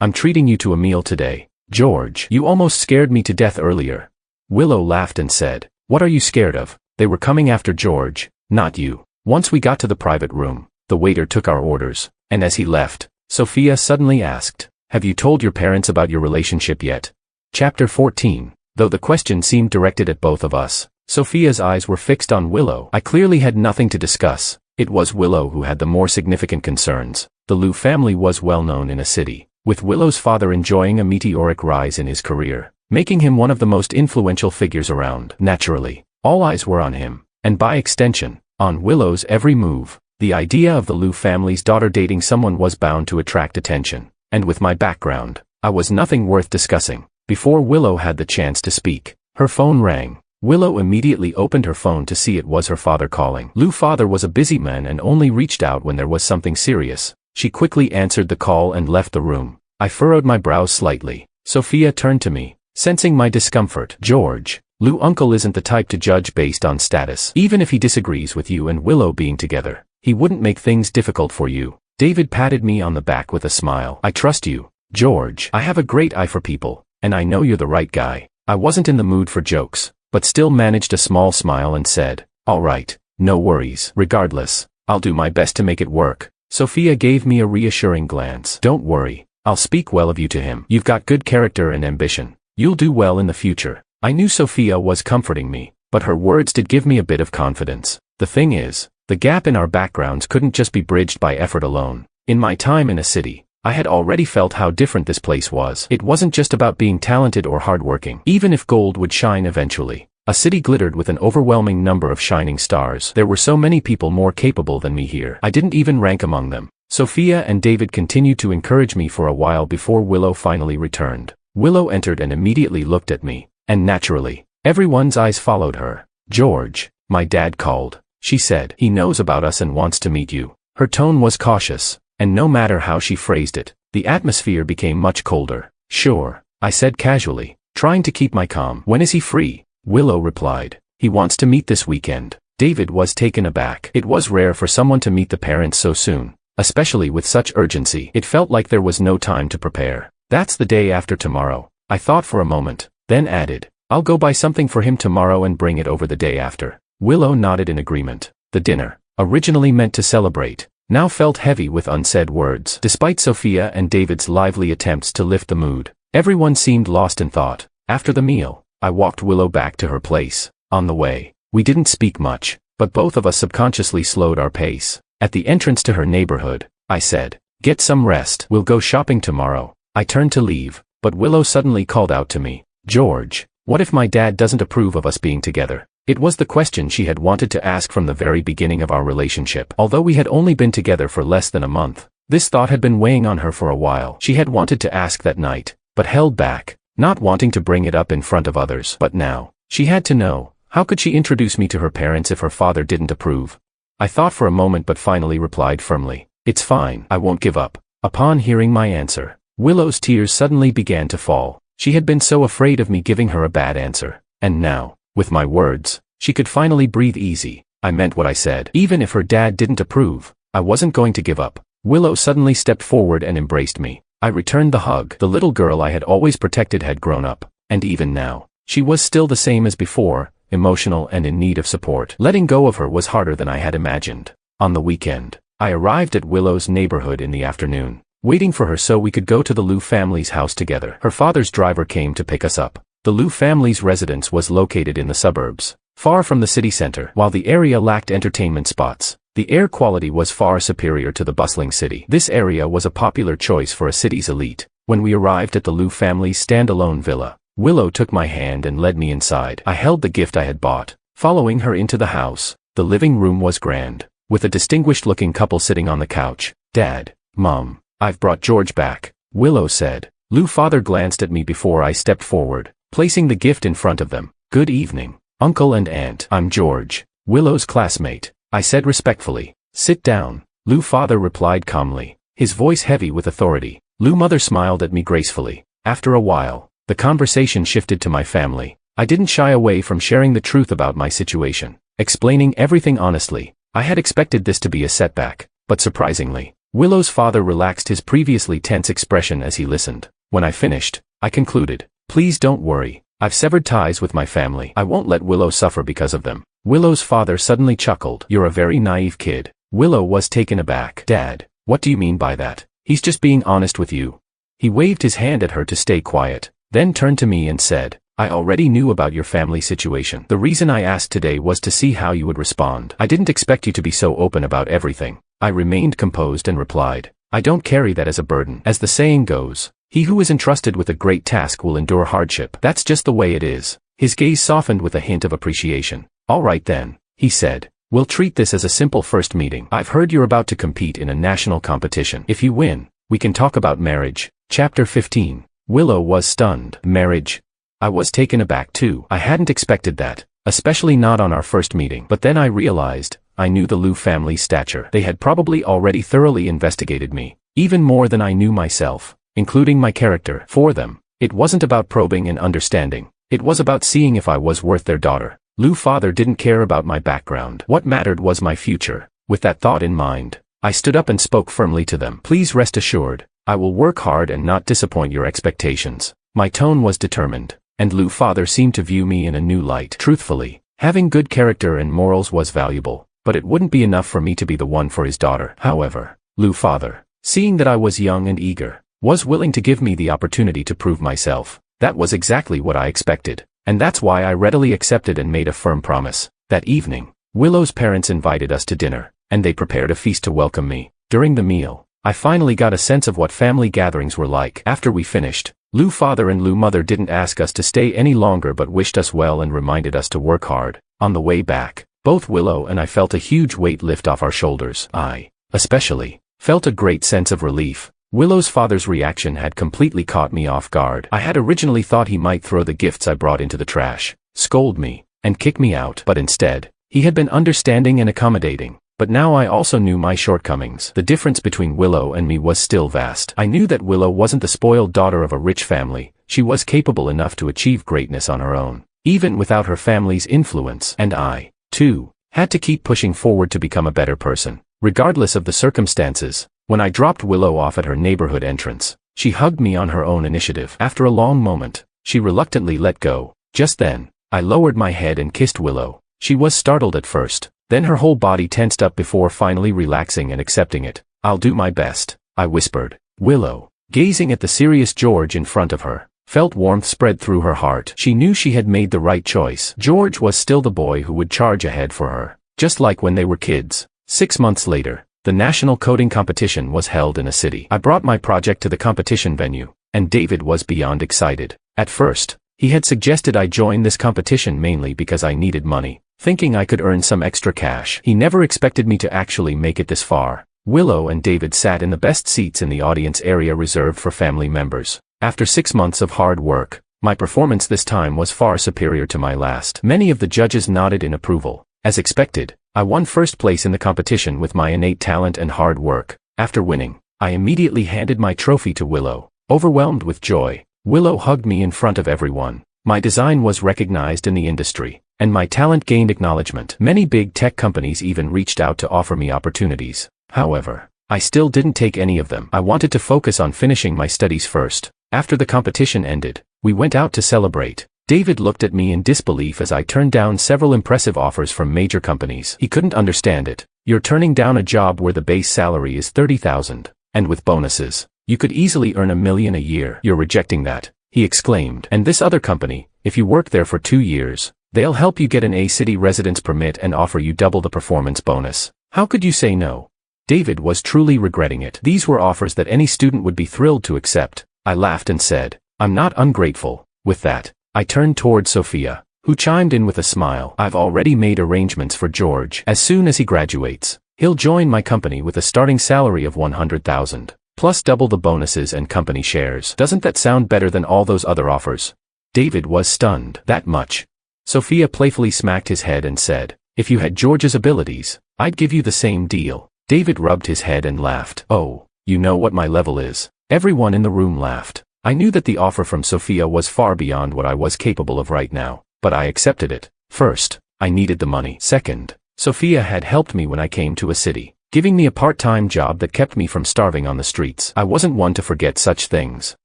I'm treating you to a meal today. George, you almost scared me to death earlier." Willow laughed and said, "What are you scared of? They were coming after George, not you." Once we got to the private room, the waiter took our orders, and as he left, Sophia suddenly asked, "Have you told your parents about your relationship yet?" Chapter 14. Though the question seemed directed at both of us, Sophia's eyes were fixed on Willow. I clearly had nothing to discuss. It was Willow who had the more significant concerns. The Liu family was well known in a city, with Willow's father enjoying a meteoric rise in his career, making him one of the most influential figures around. Naturally, all eyes were on him, and by extension, on Willow's every move. The idea of the Liu family's daughter dating someone was bound to attract attention, and with my background, I was nothing worth discussing. Before Willow had the chance to speak, her phone rang. Willow immediately opened her phone to see it was her father calling. Liu's father was a busy man and only reached out when there was something serious. She quickly answered the call and left the room. I furrowed my brows slightly. Sophia turned to me, sensing my discomfort. "George, Liu uncle isn't the type to judge based on status. Even if he disagrees with you and Willow being together, he wouldn't make things difficult for you." David patted me on the back with a smile. "I trust you, George. I have a great eye for people, and I know you're the right guy." I wasn't in the mood for jokes, but still managed a small smile and said, "All right, no worries. Regardless, I'll do my best to make it work." Sophia gave me a reassuring glance. "Don't worry, I'll speak well of you to him. You've got good character and ambition. You'll do well in the future." I knew Sophia was comforting me, but her words did give me a bit of confidence. The thing is, the gap in our backgrounds couldn't just be bridged by effort alone. In my time in a city, I had already felt how different this place was. It wasn't just about being talented or hardworking. Even if gold would shine eventually, a city glittered with an overwhelming number of shining stars. There were so many people more capable than me here. I didn't even rank among them. Sophia and David continued to encourage me for a while before Willow finally returned. Willow entered and immediately looked at me, and naturally, everyone's eyes followed her. "George, my dad called," she said. "He knows about us and wants to meet you." Her tone was cautious, and no matter how she phrased it, the atmosphere became much colder. "Sure," I said casually, trying to keep my calm. "When is he free?" Willow replied, "He wants to meet this weekend." David was taken aback. It was rare for someone to meet the parents so soon, especially with such urgency. It felt like there was no time to prepare. "That's the day after tomorrow." I thought for a moment, then added, "I'll go buy something for him tomorrow and bring it over the day after." Willow nodded in agreement. The dinner, originally meant to celebrate, now felt heavy with unsaid words. Despite Sophia and David's lively attempts to lift the mood, everyone seemed lost in thought. After the meal, I walked Willow back to her place. On the way, we didn't speak much, but both of us subconsciously slowed our pace. At the entrance to her neighborhood, I said, "Get some rest. We'll go shopping tomorrow." I turned to leave, but Willow suddenly called out to me, "George, what if my dad doesn't approve of us being together?" It was the question she had wanted to ask from the very beginning of our relationship. Although we had only been together for less than a month, this thought had been weighing on her for a while. She had wanted to ask that night, but held back, not wanting to bring it up in front of others. But now, she had to know. How could she introduce me to her parents if her father didn't approve? I thought for a moment but finally replied firmly, "It's fine, I won't give up." Upon hearing my answer, Willow's tears suddenly began to fall. She had been so afraid of me giving her a bad answer, and now, with my words, she could finally breathe easy. I meant what I said. Even if her dad didn't approve, I wasn't going to give up. Willow suddenly stepped forward and embraced me. I returned the hug. The little girl I had always protected had grown up, and even now, she was still the same as before, emotional and in need of support. Letting go of her was harder than I had imagined. On the weekend, I arrived at Willow's neighborhood in the afternoon, waiting for her so we could go to the Liu family's house together. Her father's driver came to pick us up. The Liu family's residence was located in the suburbs, far from the city center. While the area lacked entertainment spots, the air quality was far superior to the bustling city. This area was a popular choice for a city's elite. When we arrived at the Liu family's standalone villa, Willow took my hand and led me inside. I held the gift I had bought, following her into the house. The living room was grand, with a distinguished-looking couple sitting on the couch. "Dad, Mom, I've brought George back," Willow said. Liu father glanced at me before I stepped forward, placing the gift in front of them. "Good evening, Uncle and Aunt. I'm George, Willow's classmate," I said respectfully. "Sit down," Liu father replied calmly, his voice heavy with authority. Liu mother smiled at me gracefully. After a while, the conversation shifted to my family. I didn't shy away from sharing the truth about my situation, explaining everything honestly. I had expected this to be a setback, but surprisingly, Willow's father relaxed his previously tense expression as he listened. When I finished, I concluded, "Please don't worry. I've severed ties with my family. I won't let Willow suffer because of them." Willow's father suddenly chuckled. "You're a very naive kid." Willow was taken aback. "Dad, what do you mean by that? He's just being honest with you." He waved his hand at her to stay quiet, then turned to me and said, "I already knew about your family situation. The reason I asked today was to see how you would respond. I didn't expect you to be so open about everything." I remained composed and replied, "I don't carry that as a burden. As the saying goes, he who is entrusted with a great task will endure hardship. That's just the way it is." His gaze softened with a hint of appreciation. "All right then," he said. "We'll treat this as a simple first meeting. I've heard you're about to compete in a national competition. If you win, we can talk about marriage." Chapter 15. Willow was stunned. Marriage? I was taken aback too. I hadn't expected that, especially not on our first meeting. But then I realized, I knew the Liu family's stature. They had probably already thoroughly investigated me, even more than I knew myself, including my character. For them, it wasn't about probing and understanding. It was about seeing if I was worth their daughter. Liu father didn't care about my background. What mattered was my future. With that thought in mind, I stood up and spoke firmly to them. "Please rest assured, I will work hard and not disappoint your expectations." My tone was determined, and Liu father seemed to view me in a new light. Truthfully, having good character and morals was valuable, but it wouldn't be enough for me to be the one for his daughter. However, Liu father, seeing that I was young and eager, was willing to give me the opportunity to prove myself. That was exactly what I expected, and that's why I readily accepted and made a firm promise. That evening, Willow's parents invited us to dinner, and they prepared a feast to welcome me. During the meal, I finally got a sense of what family gatherings were like. After we finished, Liu father and Liu mother didn't ask us to stay any longer but wished us well and reminded us to work hard. On the way back, both Willow and I felt a huge weight lift off our shoulders. I, especially, felt a great sense of relief. Willow's father's reaction had completely caught me off guard. I had originally thought he might throw the gifts I brought into the trash, scold me, and kick me out. But instead, he had been understanding and accommodating. But now I also knew my shortcomings. The difference between Willow and me was still vast. I knew that Willow wasn't the spoiled daughter of a rich family. She was capable enough to achieve greatness on her own, even without her family's influence. And I, too, had to keep pushing forward to become a better person, regardless of the circumstances. When I dropped Willow off at her neighborhood entrance, she hugged me on her own initiative. After a long moment, she reluctantly let go. Just then, I lowered my head and kissed Willow. She was startled at first. Then her whole body tensed up before finally relaxing and accepting it. "I'll do my best," I whispered. Willow, gazing at the serious George in front of her, felt warmth spread through her heart. She knew she had made the right choice. George was still the boy who would charge ahead for her, just like when they were kids. 6 months later, the national coding competition was held in a city. I brought my project to the competition venue, and David was beyond excited. At first, he had suggested I join this competition mainly because I needed money, thinking I could earn some extra cash. He never expected me to actually make it this far. Willow and David sat in the best seats in the audience area reserved for family members. After 6 months of hard work, my performance this time was far superior to my last. Many of the judges nodded in approval. As expected, I won first place in the competition with my innate talent and hard work. After winning, I immediately handed my trophy to Willow. Overwhelmed with joy, Willow hugged me in front of everyone. My design was recognized in the industry, and my talent gained acknowledgement. Many big tech companies even reached out to offer me opportunities. However, I still didn't take any of them. I wanted to focus on finishing my studies first. After the competition ended, we went out to celebrate. David looked at me in disbelief as I turned down several impressive offers from major companies. He couldn't understand it. You're turning down a job where the base salary is $30,000, and with bonuses, you could easily earn $1 million a year. You're rejecting that, he exclaimed. And this other company, if you work there for 2 years, they'll help you get an A-city residence permit and offer you double the performance bonus. How could you say no? David was truly regretting it. These were offers that any student would be thrilled to accept. I laughed and said, I'm not ungrateful. With that, I turned toward Sophia, who chimed in with a smile. I've already made arrangements for George. As soon as he graduates, he'll join my company with a starting salary of $100,000, plus double the bonuses and company shares. Doesn't that sound better than all those other offers? David was stunned. That much? Sophia playfully smacked his head and said, if you had George's abilities, I'd give you the same deal. David rubbed his head and laughed. Oh, you know what my level is. Everyone in the room laughed. I knew that the offer from Sophia was far beyond what I was capable of right now, but I accepted it. First, I needed the money. Second, Sophia had helped me when I came to a city, giving me a part-time job that kept me from starving on the streets. I wasn't one to forget such things.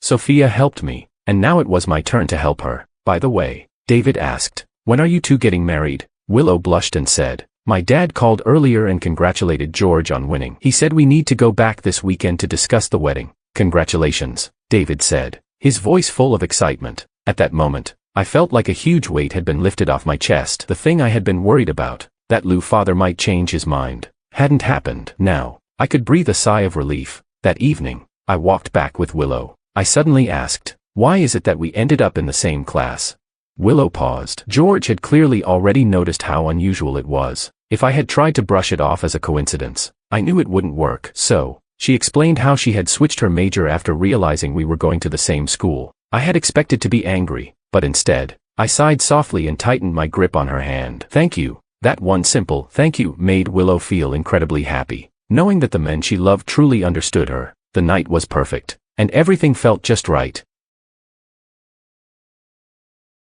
Sophia helped me, and now it was my turn to help her. By the way, David asked, when are you two getting married? Willow blushed and said, my dad called earlier and congratulated George on winning. He said we need to go back this weekend to discuss the wedding. Congratulations, David said, his voice full of excitement. At that moment, I felt like a huge weight had been lifted off my chest. The thing I had been worried about, that Lou's father might change his mind, hadn't happened. Now, I could breathe a sigh of relief. That evening, I walked back with Willow. I suddenly asked, why is it that we ended up in the same class? Willow paused. George had clearly already noticed how unusual it was. If I had tried to brush it off as a coincidence, I knew it wouldn't work. So, she explained how she had switched her major after realizing we were going to the same school. I had expected to be angry, but instead, I sighed softly and tightened my grip on her hand. Thank you. That one simple thank you made Willow feel incredibly happy. Knowing that the men she loved truly understood her, the night was perfect, and everything felt just right.